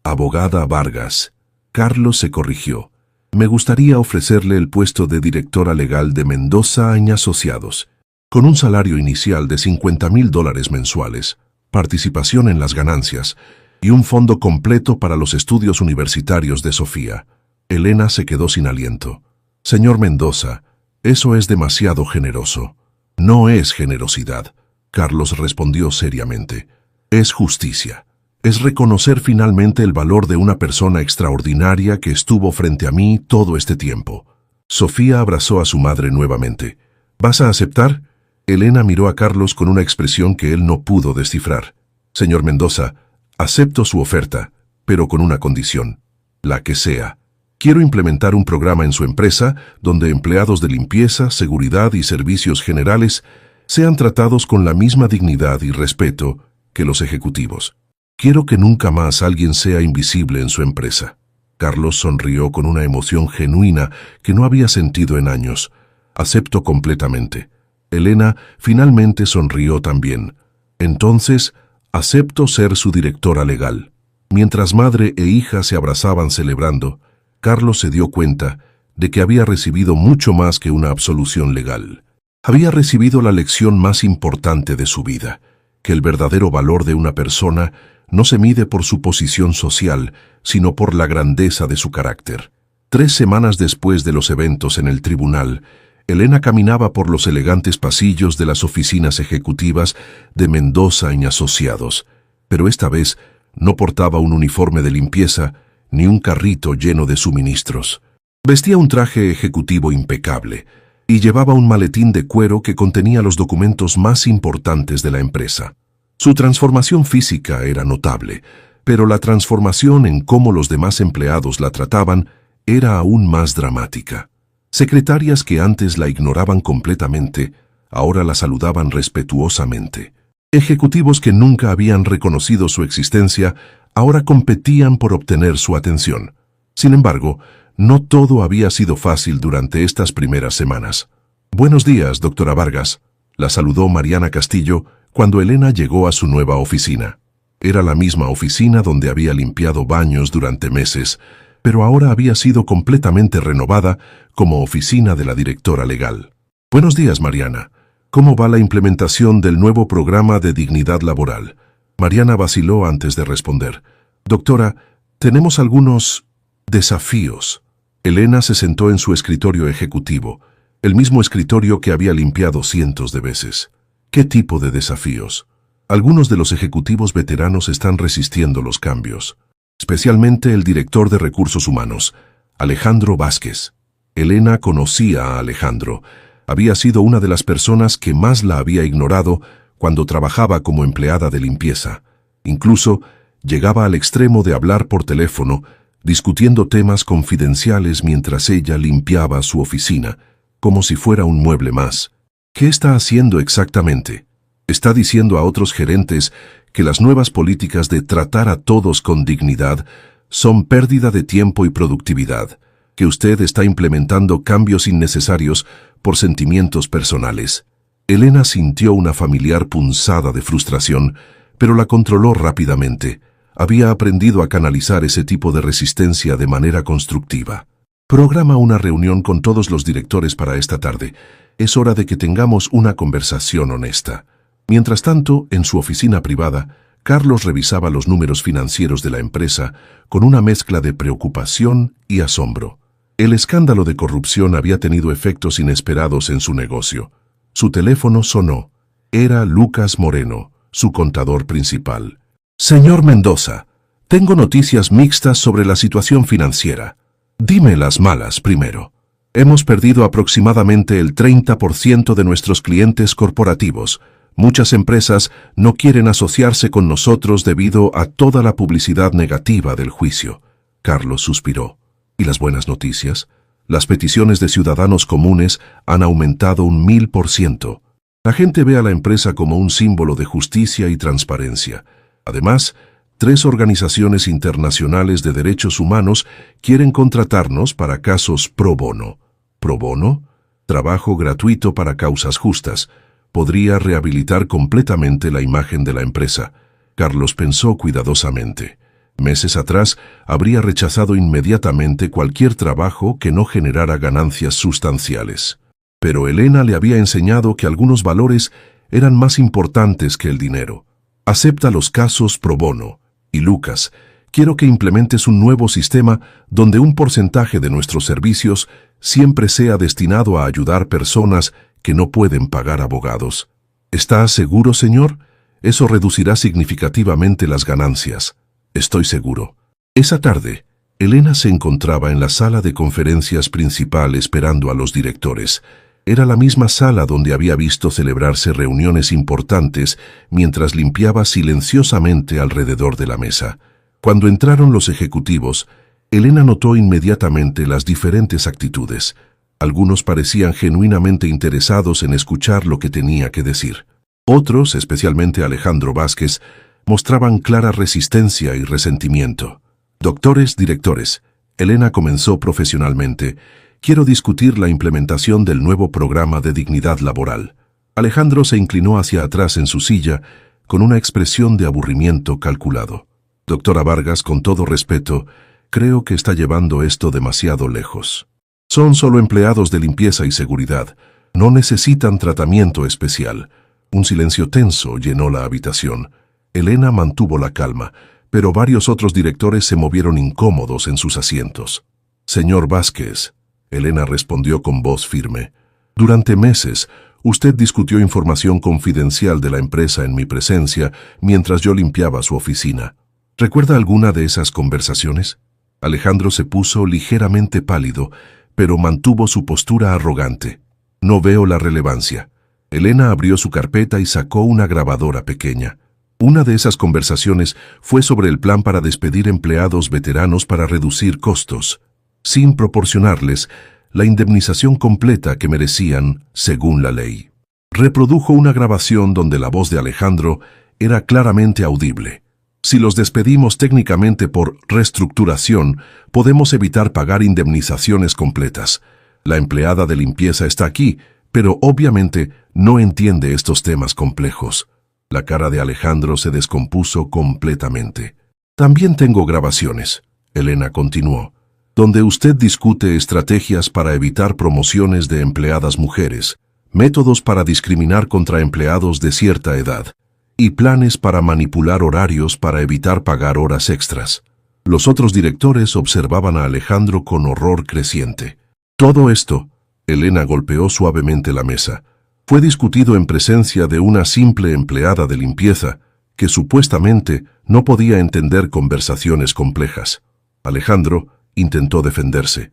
[SPEAKER 1] Abogada Vargas. Carlos se corrigió. Me gustaría ofrecerle el puesto de directora legal de Mendoza & Asociados, con un salario inicial de $50,000 mensuales, participación en las ganancias y un fondo completo para los estudios universitarios de Sofía. Elena se quedó sin aliento. Señor Mendoza, eso es demasiado generoso. No es generosidad, Carlos respondió seriamente. Es justicia. Es reconocer finalmente el valor de una persona extraordinaria que estuvo frente a mí todo este tiempo. Sofía abrazó a su madre nuevamente. ¿Vas a aceptar? Elena miró a Carlos con una expresión que él no pudo descifrar. Señor Mendoza, acepto su oferta, pero con una condición. La que sea. Quiero implementar un programa en su empresa donde empleados de limpieza, seguridad y servicios generales sean tratados con la misma dignidad y respeto que los ejecutivos. Quiero que nunca más alguien sea invisible en su empresa. Carlos sonrió con una emoción genuina que no había sentido en años. Acepto completamente. Elena finalmente sonrió también. Entonces, acepto ser su directora legal. Mientras madre e hija se abrazaban celebrando, Carlos se dio cuenta de que había recibido mucho más que una absolución legal. Había recibido la lección más importante de su vida, que el verdadero valor de una persona no se mide por su posición social, sino por la grandeza de su carácter. 3 semanas después de los eventos en el tribunal, Elena caminaba por los elegantes pasillos de las oficinas ejecutivas de Mendoza & Asociados, pero esta vez no portaba un uniforme de limpieza ni un carrito lleno de suministros. Vestía un traje ejecutivo impecable y llevaba un maletín de cuero que contenía los documentos más importantes de la empresa. Su transformación física era notable, pero la transformación en cómo los demás empleados la trataban era aún más dramática. Secretarias que antes la ignoraban completamente, ahora la saludaban respetuosamente. Ejecutivos que nunca habían reconocido su existencia, ahora competían por obtener su atención. Sin embargo, no todo había sido fácil durante estas primeras semanas. Buenos días, doctora Vargas, la saludó Mariana Castillo cuando Elena llegó a su nueva oficina. Era la misma oficina donde había limpiado baños durante meses, pero ahora había sido completamente renovada como oficina de la directora legal. Buenos días, Mariana. ¿Cómo va la implementación del nuevo programa de dignidad laboral? Mariana vaciló antes de responder. Doctora, tenemos algunos desafíos. Elena se sentó en su escritorio ejecutivo, el mismo escritorio que había limpiado cientos de veces. ¿Qué tipo de desafíos? Algunos de los ejecutivos veteranos están resistiendo los cambios, especialmente el director de Recursos Humanos, Alejandro Vázquez. Elena conocía a Alejandro. Había sido una de las personas que más la había ignorado cuando trabajaba como empleada de limpieza. Incluso llegaba al extremo de hablar por teléfono, discutiendo temas confidenciales mientras ella limpiaba su oficina, como si fuera un mueble más. ¿Qué está haciendo exactamente? Está diciendo a otros gerentes que las nuevas políticas de tratar a todos con dignidad son pérdida de tiempo y productividad. que usted está implementando cambios innecesarios por sentimientos personales. Elena sintió una familiar punzada de frustración, pero la controló rápidamente. Había aprendido a canalizar ese tipo de resistencia de manera constructiva. Programa una reunión con todos los directores para esta tarde. Es hora de que tengamos una conversación honesta. Mientras tanto, en su oficina privada, Carlos revisaba los números financieros de la empresa con una mezcla de preocupación y asombro. El escándalo de corrupción había tenido efectos inesperados en su negocio. Su teléfono sonó. Era Lucas Moreno, su contador principal. Señor Mendoza, tengo noticias mixtas sobre la situación financiera. Dime las malas primero. Hemos perdido aproximadamente el 30% de nuestros clientes corporativos. Muchas empresas no quieren asociarse con nosotros debido a toda la publicidad negativa del juicio. Carlos suspiró. ¿Y las buenas noticias? Las peticiones de ciudadanos comunes han aumentado un 1000%. La gente ve a la empresa como un símbolo de justicia y transparencia. Además, 3 organizaciones internacionales de derechos humanos quieren contratarnos para casos pro bono. ¿Pro bono? Trabajo gratuito para causas justas. Podría rehabilitar completamente la imagen de la empresa. Carlos pensó cuidadosamente. Meses atrás, habría rechazado inmediatamente cualquier trabajo que no generara ganancias sustanciales. Pero Elena le había enseñado que algunos valores eran más importantes que el dinero. Acepta los casos pro bono. Y Lucas, quiero que implementes un nuevo sistema donde un porcentaje de nuestros servicios siempre sea destinado a ayudar personas que no pueden pagar abogados. ¿Está seguro, señor? Eso reducirá significativamente las ganancias. Estoy seguro. Esa tarde, Elena se encontraba en la sala de conferencias principal esperando a los directores. Era la misma sala donde había visto celebrarse reuniones importantes mientras limpiaba silenciosamente alrededor de la mesa. Cuando entraron los ejecutivos, Elena notó inmediatamente las diferentes actitudes. Algunos parecían genuinamente interesados en escuchar lo que tenía que decir. Otros, especialmente Alejandro Vázquez, mostraban clara resistencia y resentimiento. Doctores, directores, Elena comenzó profesionalmente. Quiero discutir la implementación del nuevo programa de dignidad laboral. Alejandro se inclinó hacia atrás en su silla con una expresión de aburrimiento calculado. Doctora Vargas, con todo respeto, creo que está llevando esto demasiado lejos. Son solo empleados de limpieza y seguridad. No necesitan tratamiento especial. Un silencio tenso llenó la habitación. Elena mantuvo la calma, pero varios otros directores se movieron incómodos en sus asientos. Señor Vázquez, Elena respondió con voz firme. Durante meses, usted discutió información confidencial de la empresa en mi presencia mientras yo limpiaba su oficina. ¿Recuerda alguna de esas conversaciones? Alejandro se puso ligeramente pálido, pero mantuvo su postura arrogante. No veo la relevancia. Elena abrió su carpeta y sacó una grabadora pequeña. Una de esas conversaciones fue sobre el plan para despedir empleados veteranos para reducir costos, sin proporcionarles la indemnización completa que merecían según la ley. Reprodujo una grabación donde la voz de Alejandro era claramente audible. Si los despedimos técnicamente por reestructuración, podemos evitar pagar indemnizaciones completas. La empleada de limpieza está aquí, pero obviamente no entiende estos temas complejos. La cara de Alejandro se descompuso completamente. También tengo grabaciones, Elena continuó, donde usted discute estrategias para evitar promociones de empleadas mujeres, métodos para discriminar contra empleados de cierta edad, y planes para manipular horarios para evitar pagar horas extras. Los otros directores observaban a Alejandro con horror creciente. Todo esto, Elena golpeó suavemente la mesa, fue discutido en presencia de una simple empleada de limpieza que supuestamente no podía entender conversaciones complejas. Alejandro intentó defenderse.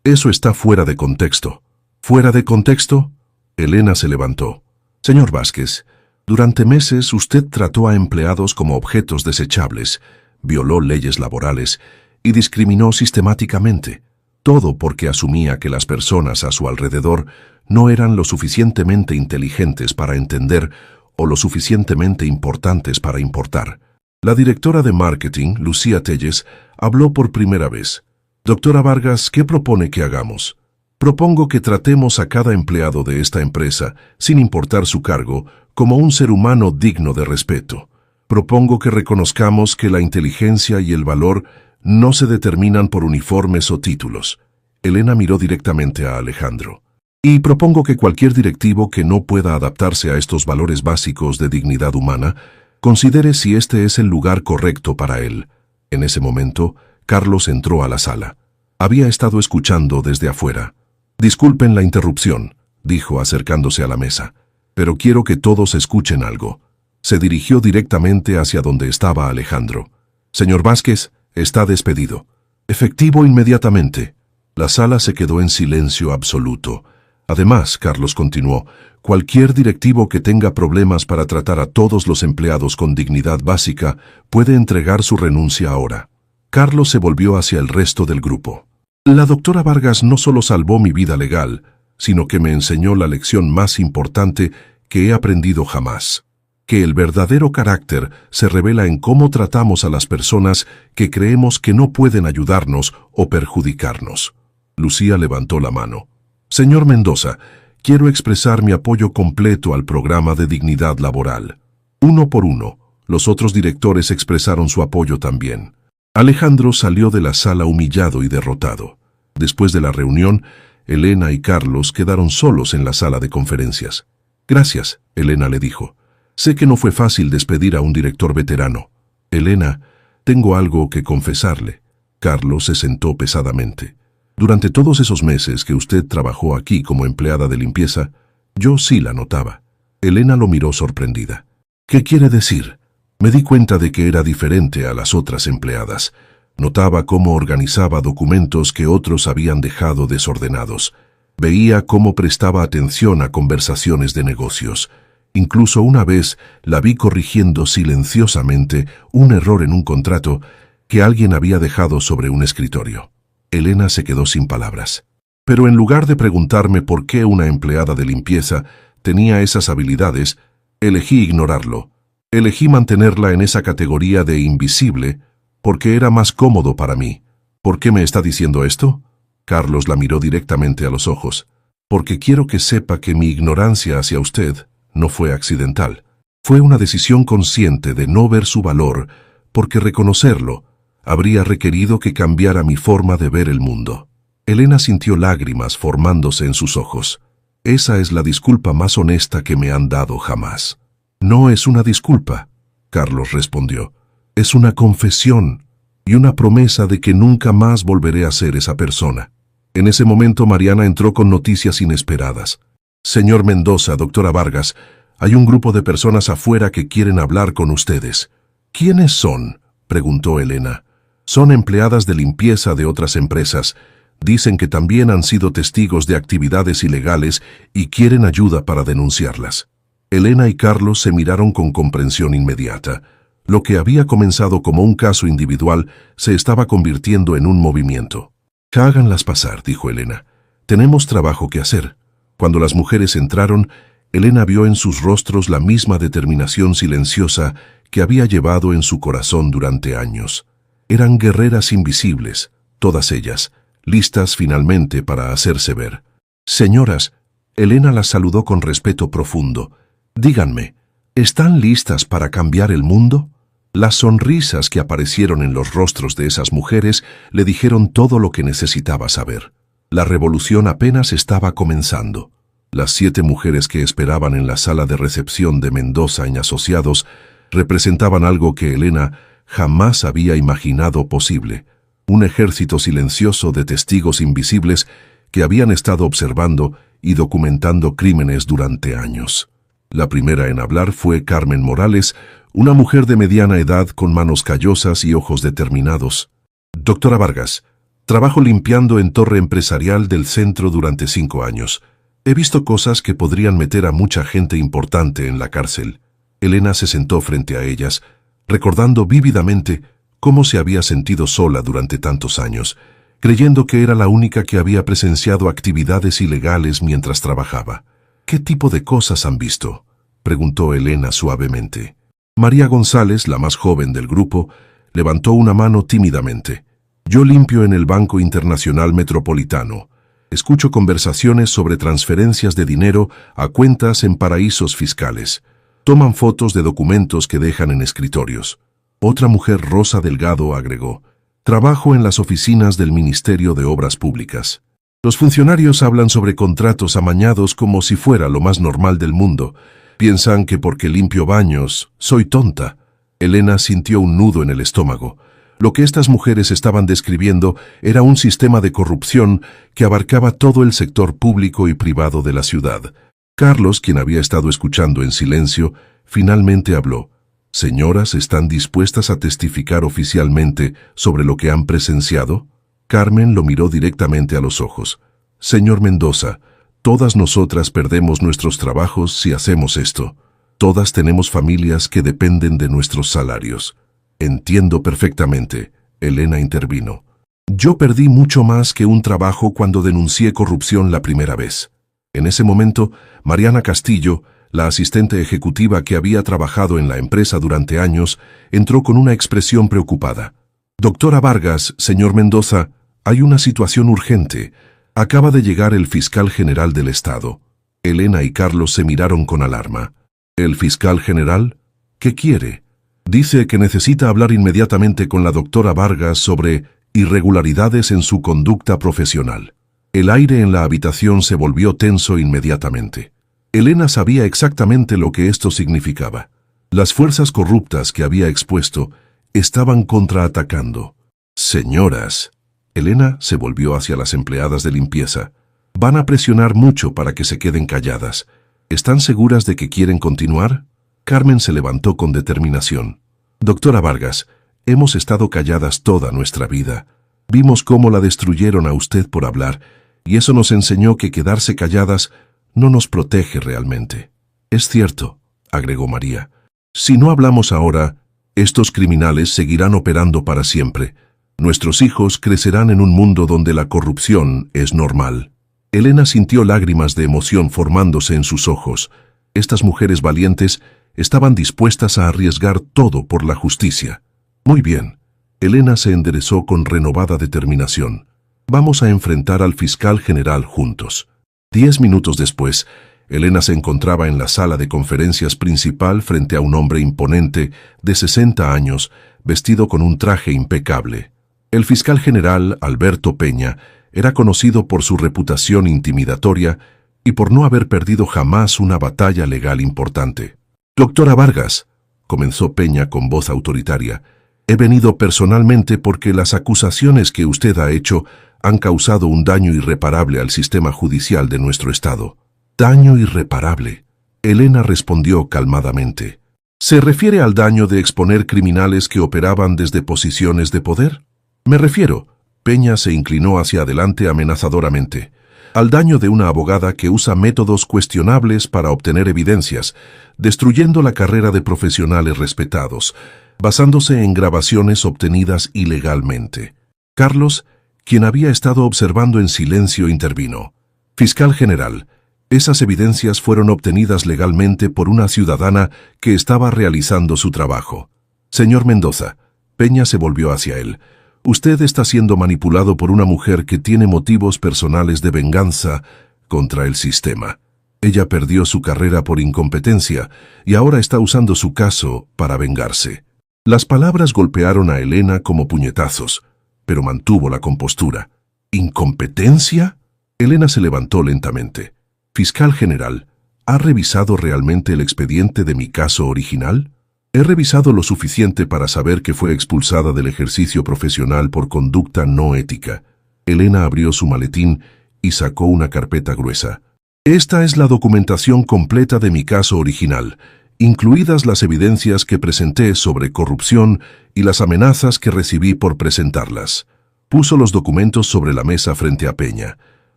[SPEAKER 1] Eso está fuera de contexto. ¿Fuera de contexto? Elena se levantó. Señor Vázquez, durante meses usted trató a empleados como objetos desechables, violó leyes laborales y discriminó sistemáticamente. Todo porque asumía que las personas a su alrededor no eran lo suficientemente inteligentes para entender o lo suficientemente importantes para importar. La directora de marketing, Lucía Telles, habló por primera vez. Doctora Vargas, ¿qué propone que hagamos? Propongo que tratemos a cada empleado de esta empresa, sin importar su cargo, como un ser humano digno de respeto. Propongo que reconozcamos que la inteligencia y el valor no se determinan por uniformes o títulos. Elena miró directamente a Alejandro. Y propongo que cualquier directivo que no pueda adaptarse a estos valores básicos de dignidad humana, considere si este es el lugar correcto para él. En ese momento, Carlos entró a la sala. Había estado escuchando desde afuera. Disculpen la interrupción, dijo acercándose a la mesa, pero quiero que todos escuchen algo. Se dirigió directamente hacia donde estaba Alejandro. Señor Vázquez, está despedido. Efectivo inmediatamente. La sala se quedó en silencio absoluto. Además, Carlos continuó, cualquier directivo que tenga problemas para tratar a todos los empleados con dignidad básica puede entregar su renuncia ahora. Carlos se volvió hacia el resto del grupo. La doctora Vargas no solo salvó mi vida legal, sino que me enseñó la lección más importante que he aprendido jamás. Que el verdadero carácter se revela en cómo tratamos a las personas que creemos que no pueden ayudarnos o perjudicarnos. Lucía levantó la mano. Señor Mendoza, quiero expresar mi apoyo completo al programa de dignidad laboral. Uno por uno, los otros directores expresaron su apoyo también. Alejandro salió de la sala humillado y derrotado. Después de la reunión, Elena y Carlos quedaron solos en la sala de conferencias. Gracias, Elena le dijo. Sé que no fue fácil despedir a un director veterano. Elena, tengo algo que confesarle. Carlos se sentó pesadamente. Durante todos esos meses que usted trabajó aquí como empleada de limpieza, yo sí la notaba. Elena lo miró sorprendida. ¿Qué quiere decir? Me di cuenta de que era diferente a las otras empleadas. Notaba cómo organizaba documentos que otros habían dejado desordenados. Veía cómo prestaba atención a conversaciones de negocios. Incluso una vez la vi corrigiendo silenciosamente un error en un contrato que alguien había dejado sobre un escritorio. Elena se quedó sin palabras. Pero en lugar de preguntarme por qué una empleada de limpieza tenía esas habilidades, elegí ignorarlo. Elegí mantenerla en esa categoría de invisible porque era más cómodo para mí. ¿Por qué me está diciendo esto? Carlos la miró directamente a los ojos. Porque quiero que sepa que mi ignorancia hacia usted no fue accidental. Fue una decisión consciente de no ver su valor, porque reconocerlo habría requerido que cambiara mi forma de ver el mundo. Elena sintió lágrimas formándose en sus ojos. Esa es la disculpa más honesta que me han dado jamás. No es una disculpa, Carlos respondió. Es una confesión y una promesa de que nunca más volveré a ser esa persona. En ese momento Mariana entró con noticias inesperadas. Señor Mendoza, doctora Vargas, hay un grupo de personas afuera que quieren hablar con ustedes. ¿Quiénes son?, preguntó Elena. Son empleadas de limpieza de otras empresas. Dicen que también han sido testigos de actividades ilegales y quieren ayuda para denunciarlas. Elena y Carlos se miraron con comprensión inmediata. Lo que había comenzado como un caso individual se estaba convirtiendo en un movimiento. Háganlas pasar, dijo Elena. Tenemos trabajo que hacer. Cuando las mujeres entraron, Elena vio en sus rostros la misma determinación silenciosa que había llevado en su corazón durante años. Eran guerreras invisibles, todas ellas, listas finalmente para hacerse ver. Señoras, Elena las saludó con respeto profundo. Díganme, ¿están listas para cambiar el mundo? Las sonrisas que aparecieron en los rostros de esas mujeres le dijeron todo lo que necesitaba saber. La revolución apenas estaba comenzando. Las 7 mujeres que esperaban en la sala de recepción de Mendoza y Asociados representaban algo que Elena jamás había imaginado posible. Un ejército silencioso de testigos invisibles que habían estado observando y documentando crímenes durante años. La primera en hablar fue Carmen Morales, una mujer de mediana edad con manos callosas y ojos determinados. Doctora Vargas, trabajo limpiando en Torre Empresarial del centro durante 5 años. He visto cosas que podrían meter a mucha gente importante en la cárcel. Elena se sentó frente a ellas, recordando vívidamente cómo se había sentido sola durante tantos años, creyendo que era la única que había presenciado actividades ilegales mientras trabajaba. ¿Qué tipo de cosas han visto?, preguntó Elena suavemente. María González, la más joven del grupo, levantó una mano tímidamente. Yo limpio en el Banco Internacional Metropolitano. Escucho conversaciones sobre transferencias de dinero a cuentas en paraísos fiscales. Toman fotos de documentos que dejan en escritorios. Otra mujer, Rosa Delgado, agregó: trabajo en las oficinas del Ministerio de Obras Públicas. Los funcionarios hablan sobre contratos amañados como si fuera lo más normal del mundo. Piensan que porque limpio baños, soy tonta. Elena sintió un nudo en el estómago. Lo que estas mujeres estaban describiendo era un sistema de corrupción que abarcaba todo el sector público y privado de la ciudad. Carlos, quien había estado escuchando en silencio, finalmente habló. «Señoras, ¿están dispuestas a testificar oficialmente sobre lo que han presenciado?» Carmen lo miró directamente a los ojos. «Señor Mendoza, todas nosotras perdemos nuestros trabajos si hacemos esto. Todas tenemos familias que dependen de nuestros salarios». «Entiendo perfectamente», Elena intervino. «Yo perdí mucho más que un trabajo cuando denuncié corrupción la primera vez». En ese momento, Mariana Castillo, la asistente ejecutiva que había trabajado en la empresa durante años, entró con una expresión preocupada. «Doctora Vargas, señor Mendoza, hay una situación urgente. Acaba de llegar el fiscal general del Estado». Elena y Carlos se miraron con alarma. «¿El fiscal general? ¿Qué quiere?» «Dice que necesita hablar inmediatamente con la doctora Vargas sobre irregularidades en su conducta profesional». El aire en la habitación se volvió tenso inmediatamente. Elena sabía exactamente lo que esto significaba. Las fuerzas corruptas que había expuesto estaban contraatacando. «Señoras», Elena se volvió hacia las empleadas de limpieza, «van a presionar mucho para que se queden calladas. ¿Están seguras de que quieren continuar?» Carmen se levantó con determinación. «Doctora Vargas, hemos estado calladas toda nuestra vida. Vimos cómo la destruyeron a usted por hablar, y eso nos enseñó que quedarse calladas no nos protege realmente». «Es cierto», agregó María. «Si no hablamos ahora, estos criminales seguirán operando para siempre. Nuestros hijos crecerán en un mundo donde la corrupción es normal». Elena sintió lágrimas de emoción formándose en sus ojos. Estas mujeres valientes estaban dispuestas a arriesgar todo por la justicia. «Muy bien». Elena se enderezó con renovada determinación. «Vamos a enfrentar al fiscal general juntos». 10 minutos después, Elena se encontraba en la sala de conferencias principal frente a un hombre imponente de 60 años, vestido con un traje impecable. El fiscal general, Alberto Peña, era conocido por su reputación intimidatoria y por no haber perdido jamás una batalla legal importante. «Doctora Vargas», comenzó Peña con voz autoritaria, «he venido personalmente porque las acusaciones que usted ha hecho han causado un daño irreparable al sistema judicial de nuestro estado». «¿Daño irreparable?», Elena respondió calmadamente. «¿Se refiere al daño de exponer criminales que operaban desde posiciones de poder?» «Me refiero», Peña se inclinó hacia adelante amenazadoramente, «al daño de una abogada que usa métodos cuestionables para obtener evidencias, destruyendo la carrera de profesionales respetados, basándose en grabaciones obtenidas ilegalmente». Carlos, quien había estado observando en silencio, intervino. «Fiscal general, esas evidencias fueron obtenidas legalmente por una ciudadana que estaba realizando su trabajo». «Señor Mendoza», Peña se volvió hacia él, «usted está siendo manipulado por una mujer que tiene motivos personales de venganza contra el sistema. Ella perdió su carrera por incompetencia y ahora está usando su caso para vengarse». Las palabras golpearon a Elena como puñetazos, pero mantuvo la compostura. «¿Incompetencia?». Elena se levantó lentamente. «Fiscal general, ¿ha revisado realmente el expediente de mi caso original?». «He revisado lo suficiente para saber que fue expulsada del ejercicio profesional por conducta no ética». Elena abrió su maletín y sacó una carpeta gruesa. «Esta es la documentación completa de mi caso original, incluidas las evidencias que presenté sobre corrupción y las amenazas que recibí por presentarlas». Puso los documentos sobre la mesa frente a Peña.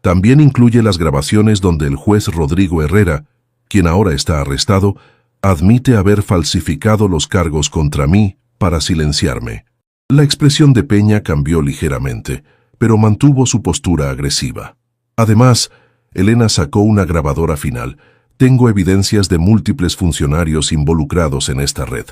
[SPEAKER 1] «También incluye las grabaciones donde el juez Rodrigo Herrera, quien ahora está arrestado, admite haber falsificado los cargos contra mí para silenciarme». La expresión de Peña cambió ligeramente, pero mantuvo su postura agresiva. Además, Elena sacó una grabadora final. «Tengo evidencias de múltiples funcionarios involucrados en esta red».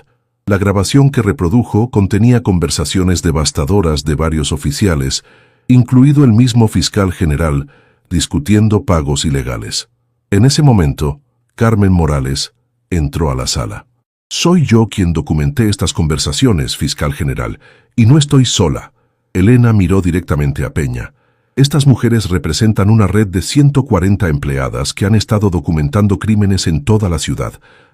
[SPEAKER 1] La grabación que reprodujo contenía conversaciones devastadoras de varios oficiales, incluido el mismo fiscal general, discutiendo pagos ilegales. En ese momento, Carmen Morales entró a la sala. «Soy yo quien documenté estas conversaciones, fiscal general, y no estoy sola». Elena miró directamente a Peña. «Estas mujeres representan una red de 140 empleadas que han estado documentando crímenes en toda la ciudad.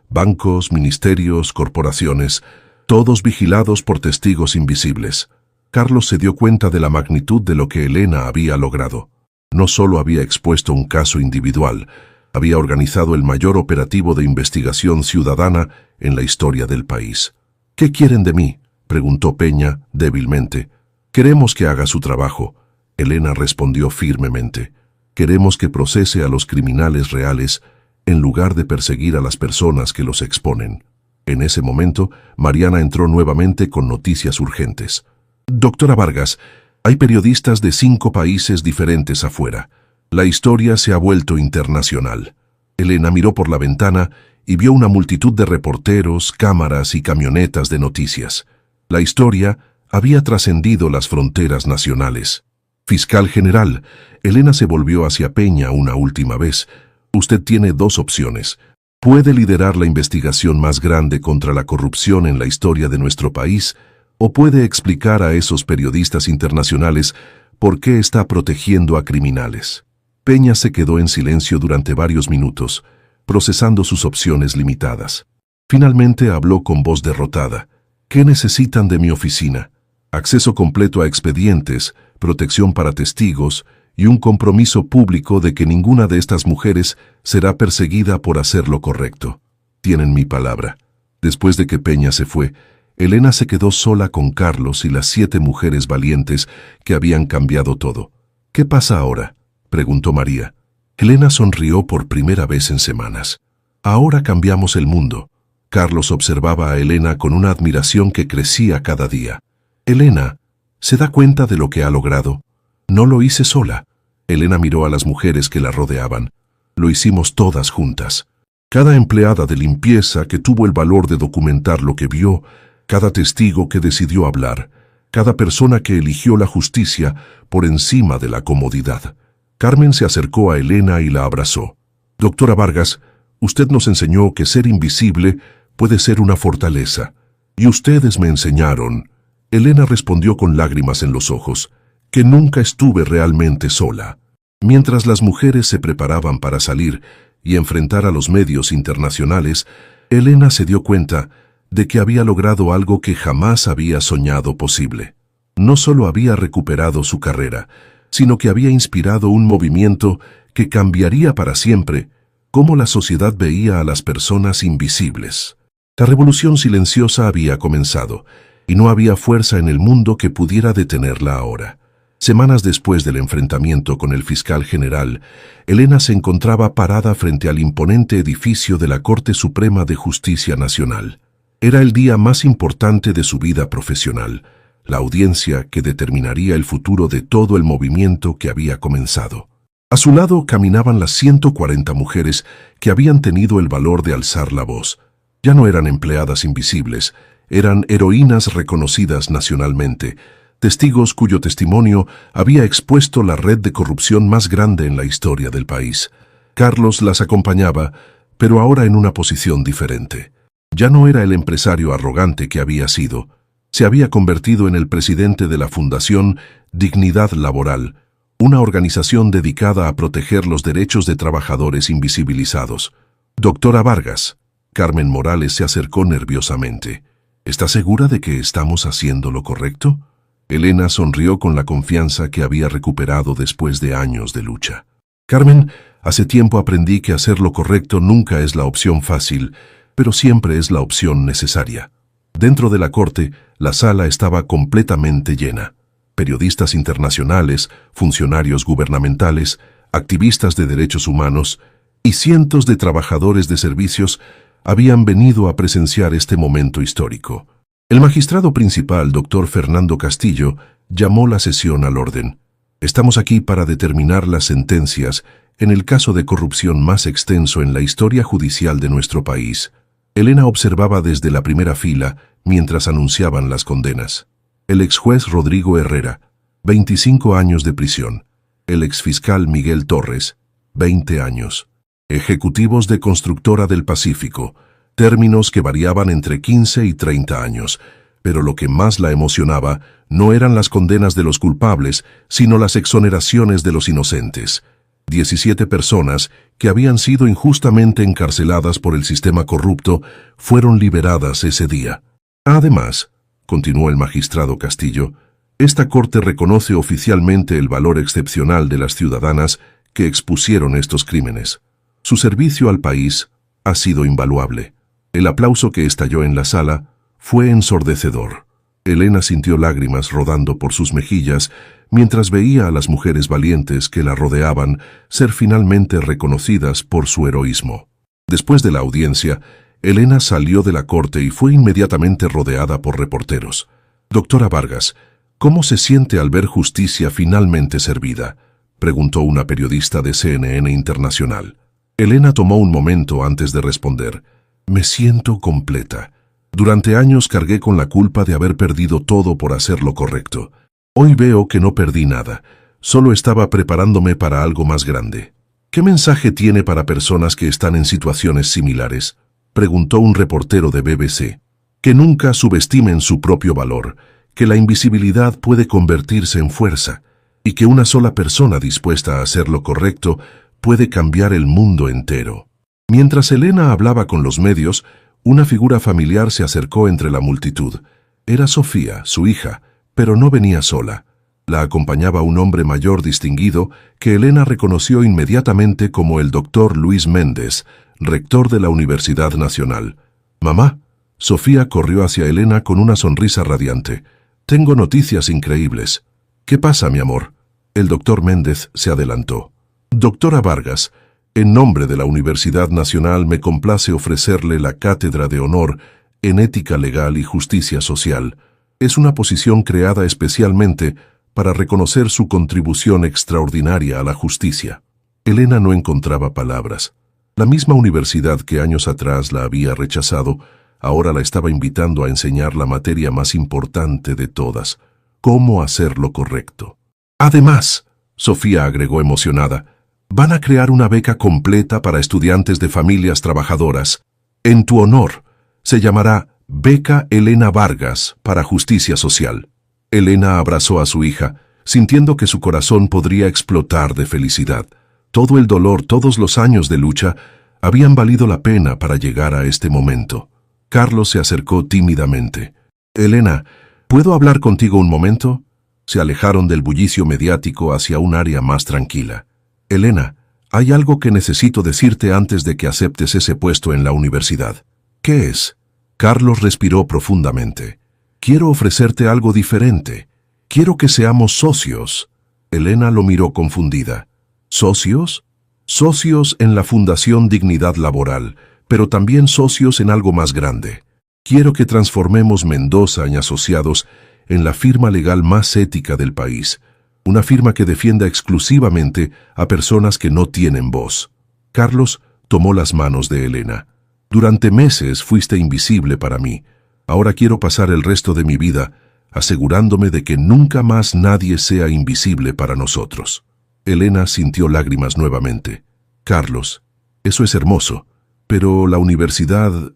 [SPEAKER 1] Bancos, ministerios, corporaciones, todos vigilados por testigos invisibles». Carlos se dio cuenta de la magnitud de lo que Elena había logrado. No solo había expuesto un caso individual, había organizado el mayor operativo de investigación ciudadana en la historia del país. «¿Qué quieren de mí?», preguntó Peña débilmente. «Queremos que haga su trabajo», Elena respondió firmemente. «Queremos que procese a los criminales reales en lugar de perseguir a las personas que los exponen». En ese momento, Mariana entró nuevamente con noticias urgentes. «Doctora Vargas, hay periodistas de 5 países diferentes afuera. La historia se ha vuelto internacional». Elena miró por la ventana y vio una multitud de reporteros, cámaras y camionetas de noticias. La historia había trascendido las fronteras nacionales. «Fiscal general», Elena se volvió hacia Peña una última vez. «Usted tiene 2 opciones. Puede liderar la investigación más grande contra la corrupción en la historia de nuestro país, o puede explicar a esos periodistas internacionales por qué está protegiendo a criminales». Peña se quedó en silencio durante varios minutos, procesando sus opciones limitadas. Finalmente habló con voz derrotada. «¿Qué necesitan de mi oficina? Acceso completo a expedientes, protección para testigos y un compromiso público de que ninguna de estas mujeres será perseguida por hacer lo correcto. Tienen mi palabra». Después de que Peña se fue, Elena se quedó sola con Carlos y las 7 mujeres valientes que habían cambiado todo. «¿Qué pasa ahora?», preguntó María. Elena sonrió por primera vez en semanas. «Ahora cambiamos el mundo». Carlos observaba a Elena con una admiración que crecía cada día. «Elena, ¿se da cuenta de lo que ha logrado? No lo hice sola». Elena miró a las mujeres que la rodeaban. «Lo hicimos todas juntas. Cada empleada de limpieza que tuvo el valor de documentar lo que vio, cada testigo que decidió hablar, cada persona que eligió la justicia por encima de la comodidad». Carmen se acercó a Elena y la abrazó. «Doctora Vargas, usted nos enseñó que ser invisible puede ser una fortaleza. Y ustedes me enseñaron». Elena respondió con lágrimas en los ojos, «que nunca estuve realmente sola». Mientras las mujeres se preparaban para salir y enfrentar a los medios internacionales, Elena se dio cuenta de que había logrado algo que jamás había soñado posible. No solo había recuperado su carrera, sino que había inspirado un movimiento que cambiaría para siempre cómo la sociedad veía a las personas invisibles. La revolución silenciosa había comenzado, y no había fuerza en el mundo que pudiera detenerla ahora. Semanas después del enfrentamiento con el fiscal general, Elena se encontraba parada frente al imponente edificio de la Corte Suprema de Justicia Nacional. Era el día más importante de su vida profesional, la audiencia que determinaría el futuro de todo el movimiento que había comenzado. A su lado caminaban las 140 mujeres que habían tenido el valor de alzar la voz. Ya no eran empleadas invisibles, eran heroínas reconocidas nacionalmente, testigos cuyo testimonio había expuesto la red de corrupción más grande en la historia del país. Carlos las acompañaba, pero ahora en una posición diferente. Ya no era el empresario arrogante que había sido. Se había convertido en el presidente de la Fundación Dignidad Laboral, una organización dedicada a proteger los derechos de trabajadores invisibilizados. «Doctora Vargas», Carmen Morales se acercó nerviosamente. «¿Está segura de que estamos haciendo lo correcto?». Elena sonrió con la confianza que había recuperado después de años de lucha. «Carmen, hace tiempo aprendí que hacer lo correcto nunca es la opción fácil, pero siempre es la opción necesaria». Dentro de la corte, la sala estaba completamente llena. Periodistas internacionales, funcionarios gubernamentales, activistas de derechos humanos y cientos de trabajadores de servicios habían venido a presenciar este momento histórico. El magistrado principal, doctor Fernando Castillo, llamó la sesión al orden. «Estamos aquí para determinar las sentencias en el caso de corrupción más extenso en la historia judicial de nuestro país», Elena observaba desde la primera fila mientras anunciaban las condenas. El exjuez Rodrigo Herrera, 25 años de prisión. El exfiscal Miguel Torres, 20 años. Ejecutivos de Constructora del Pacífico, términos que variaban entre 15 y 30 años, pero lo que más la emocionaba no eran las condenas de los culpables, sino las exoneraciones de los inocentes. 17 personas que habían sido injustamente encarceladas por el sistema corrupto fueron liberadas ese día. Además, continuó el magistrado Castillo, esta corte reconoce oficialmente el valor excepcional de las ciudadanas que expusieron estos crímenes. Su servicio al país ha sido invaluable. El aplauso que estalló en la sala fue ensordecedor. Elena sintió lágrimas rodando por sus mejillas mientras veía a las mujeres valientes que la rodeaban ser finalmente reconocidas por su heroísmo. Después de la audiencia, Elena salió de la corte y fue inmediatamente rodeada por reporteros. «Doctora Vargas, ¿cómo se siente al ver justicia finalmente servida?», preguntó una periodista de CNN Internacional. Elena tomó un momento antes de responder. «Me siento completa. Durante años cargué con la culpa de haber perdido todo por hacer lo correcto. Hoy veo que no perdí nada, solo estaba preparándome para algo más grande». «¿Qué mensaje tiene para personas que están en situaciones similares?», preguntó un reportero de BBC. «Que nunca subestimen su propio valor, que la invisibilidad puede convertirse en fuerza, y que una sola persona dispuesta a hacer lo correcto puede cambiar el mundo entero». Mientras Elena hablaba con los medios, una figura familiar se acercó entre la multitud. Era Sofía, su hija, pero no venía sola. La acompañaba un hombre mayor distinguido que Elena reconoció inmediatamente como el doctor Luis Méndez, rector de la Universidad Nacional. «Mamá». Sofía corrió hacia Elena con una sonrisa radiante. «Tengo noticias increíbles». «¿Qué pasa, mi amor?». El doctor Méndez se adelantó. «Doctora Vargas, en nombre de la Universidad Nacional me complace ofrecerle la Cátedra de Honor en Ética Legal y Justicia Social. Es una posición creada especialmente para reconocer su contribución extraordinaria a la justicia». Elena no encontraba palabras. La misma universidad que años atrás la había rechazado, ahora la estaba invitando a enseñar la materia más importante de todas: cómo hacer lo correcto. «Además», Sofía agregó emocionada, «van a crear una beca completa para estudiantes de familias trabajadoras. En tu honor, se llamará Beca Elena Vargas para Justicia Social». Elena abrazó a su hija, sintiendo que su corazón podría explotar de felicidad. Todo el dolor, todos los años de lucha, habían valido la pena para llegar a este momento. Carlos se acercó tímidamente. «Elena, ¿puedo hablar contigo un momento?». Se alejaron del bullicio mediático hacia un área más tranquila. «Elena, hay algo que necesito decirte antes de que aceptes ese puesto en la universidad». «¿Qué es?». Carlos respiró profundamente. «Quiero ofrecerte algo diferente. Quiero que seamos socios». Elena lo miró confundida. «¿Socios?». «Socios en la Fundación Dignidad Laboral, pero también socios en algo más grande. Quiero que transformemos Mendoza y Asociados en la firma legal más ética del país, una firma que defienda exclusivamente a personas que no tienen voz». Carlos tomó las manos de Elena. «Durante meses fuiste invisible para mí. Ahora quiero pasar el resto de mi vida asegurándome de que nunca más nadie sea invisible para nosotros». Elena sintió lágrimas nuevamente. «Carlos, eso es hermoso, pero la universidad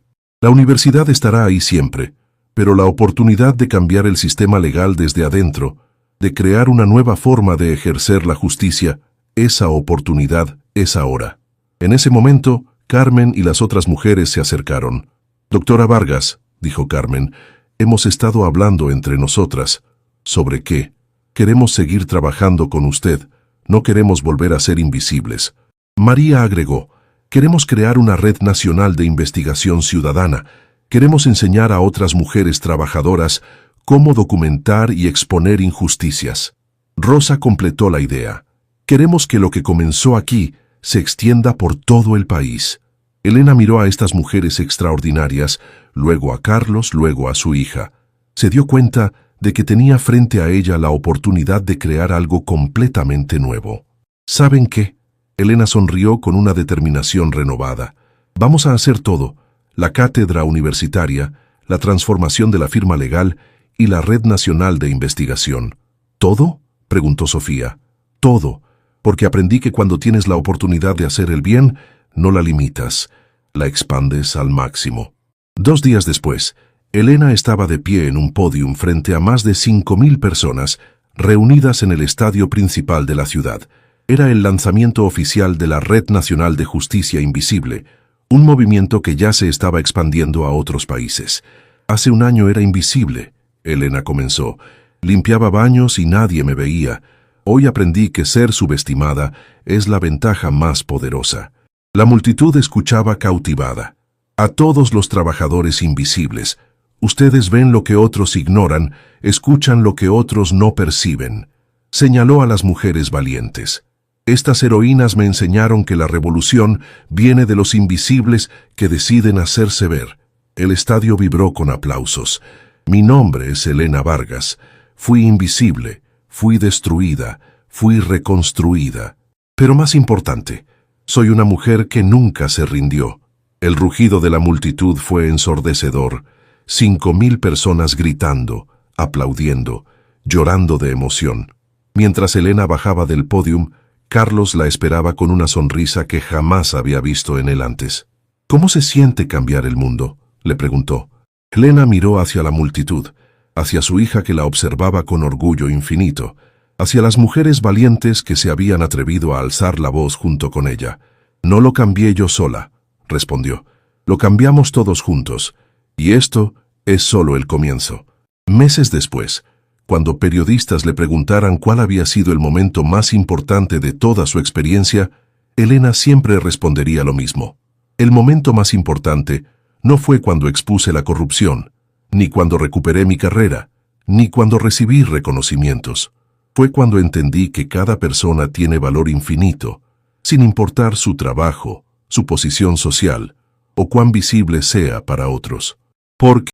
[SPEAKER 1] estará ahí siempre, pero la oportunidad de cambiar el sistema legal desde adentro, de crear una nueva forma de ejercer la justicia, esa oportunidad es ahora». En ese momento, Carmen y las otras mujeres se acercaron. «Doctora Vargas», dijo Carmen, «hemos estado hablando entre nosotras». «¿Sobre qué?». «Queremos seguir trabajando con usted. No queremos volver a ser invisibles». María agregó: «Queremos crear una red nacional de investigación ciudadana. Queremos enseñar a otras mujeres trabajadoras cómo documentar y exponer injusticias». Rosa completó la idea: «Queremos que lo que comenzó aquí se extienda por todo el país». Elena miró a estas mujeres extraordinarias, luego a Carlos, luego a su hija. Se dio cuenta de que tenía frente a ella la oportunidad de crear algo completamente nuevo. «¿Saben qué?». Elena sonrió con una determinación renovada. «Vamos a hacer todo. la cátedra universitaria, la transformación de la firma legal y la red nacional de investigación. ¿Todo?, preguntó Sofía. Todo, porque aprendí que cuando tienes la oportunidad de hacer el bien, no la limitas, la expandes al máximo. 2 días después, Elena estaba de pie en un podium frente a más de 5.000 personas reunidas en el estadio principal de la ciudad. Era el lanzamiento oficial de la Red Nacional de Justicia Invisible, un movimiento que ya se estaba expandiendo a otros países. Hace un año era invisible, Elena comenzó. Limpiaba baños y nadie me veía. Hoy aprendí que ser subestimada es la ventaja más poderosa. La multitud escuchaba cautivada. A todos los trabajadores invisibles, ustedes ven lo que otros ignoran, escuchan lo que otros no perciben. Señaló a las mujeres valientes. Estas heroínas me enseñaron que la revolución viene de los invisibles que deciden hacerse ver. El estadio vibró con aplausos. Mi nombre es Elena Vargas. Fui invisible, fui destruida, fui reconstruida. Pero más importante, soy una mujer que nunca se rindió. El rugido de la multitud fue ensordecedor. 5.000 personas gritando, aplaudiendo, llorando de emoción. Mientras Elena bajaba del podium, Carlos la esperaba con una sonrisa que jamás había visto en él antes. ¿Cómo se siente cambiar el mundo?, le preguntó. Elena miró hacia la multitud, hacia su hija que la observaba con orgullo infinito, hacia las mujeres valientes que se habían atrevido a alzar la voz junto con ella. No lo cambié yo sola, respondió. Lo cambiamos todos juntos, y esto es solo el comienzo. Meses después, cuando periodistas le preguntaran cuál había sido el momento más importante de toda su experiencia, Elena siempre respondería lo mismo. El momento más importante no fue cuando expuse la corrupción, ni cuando recuperé mi carrera, ni cuando recibí reconocimientos. Fue cuando entendí que cada persona tiene valor infinito, sin importar su trabajo, su posición social, o cuán visible sea para otros. Porque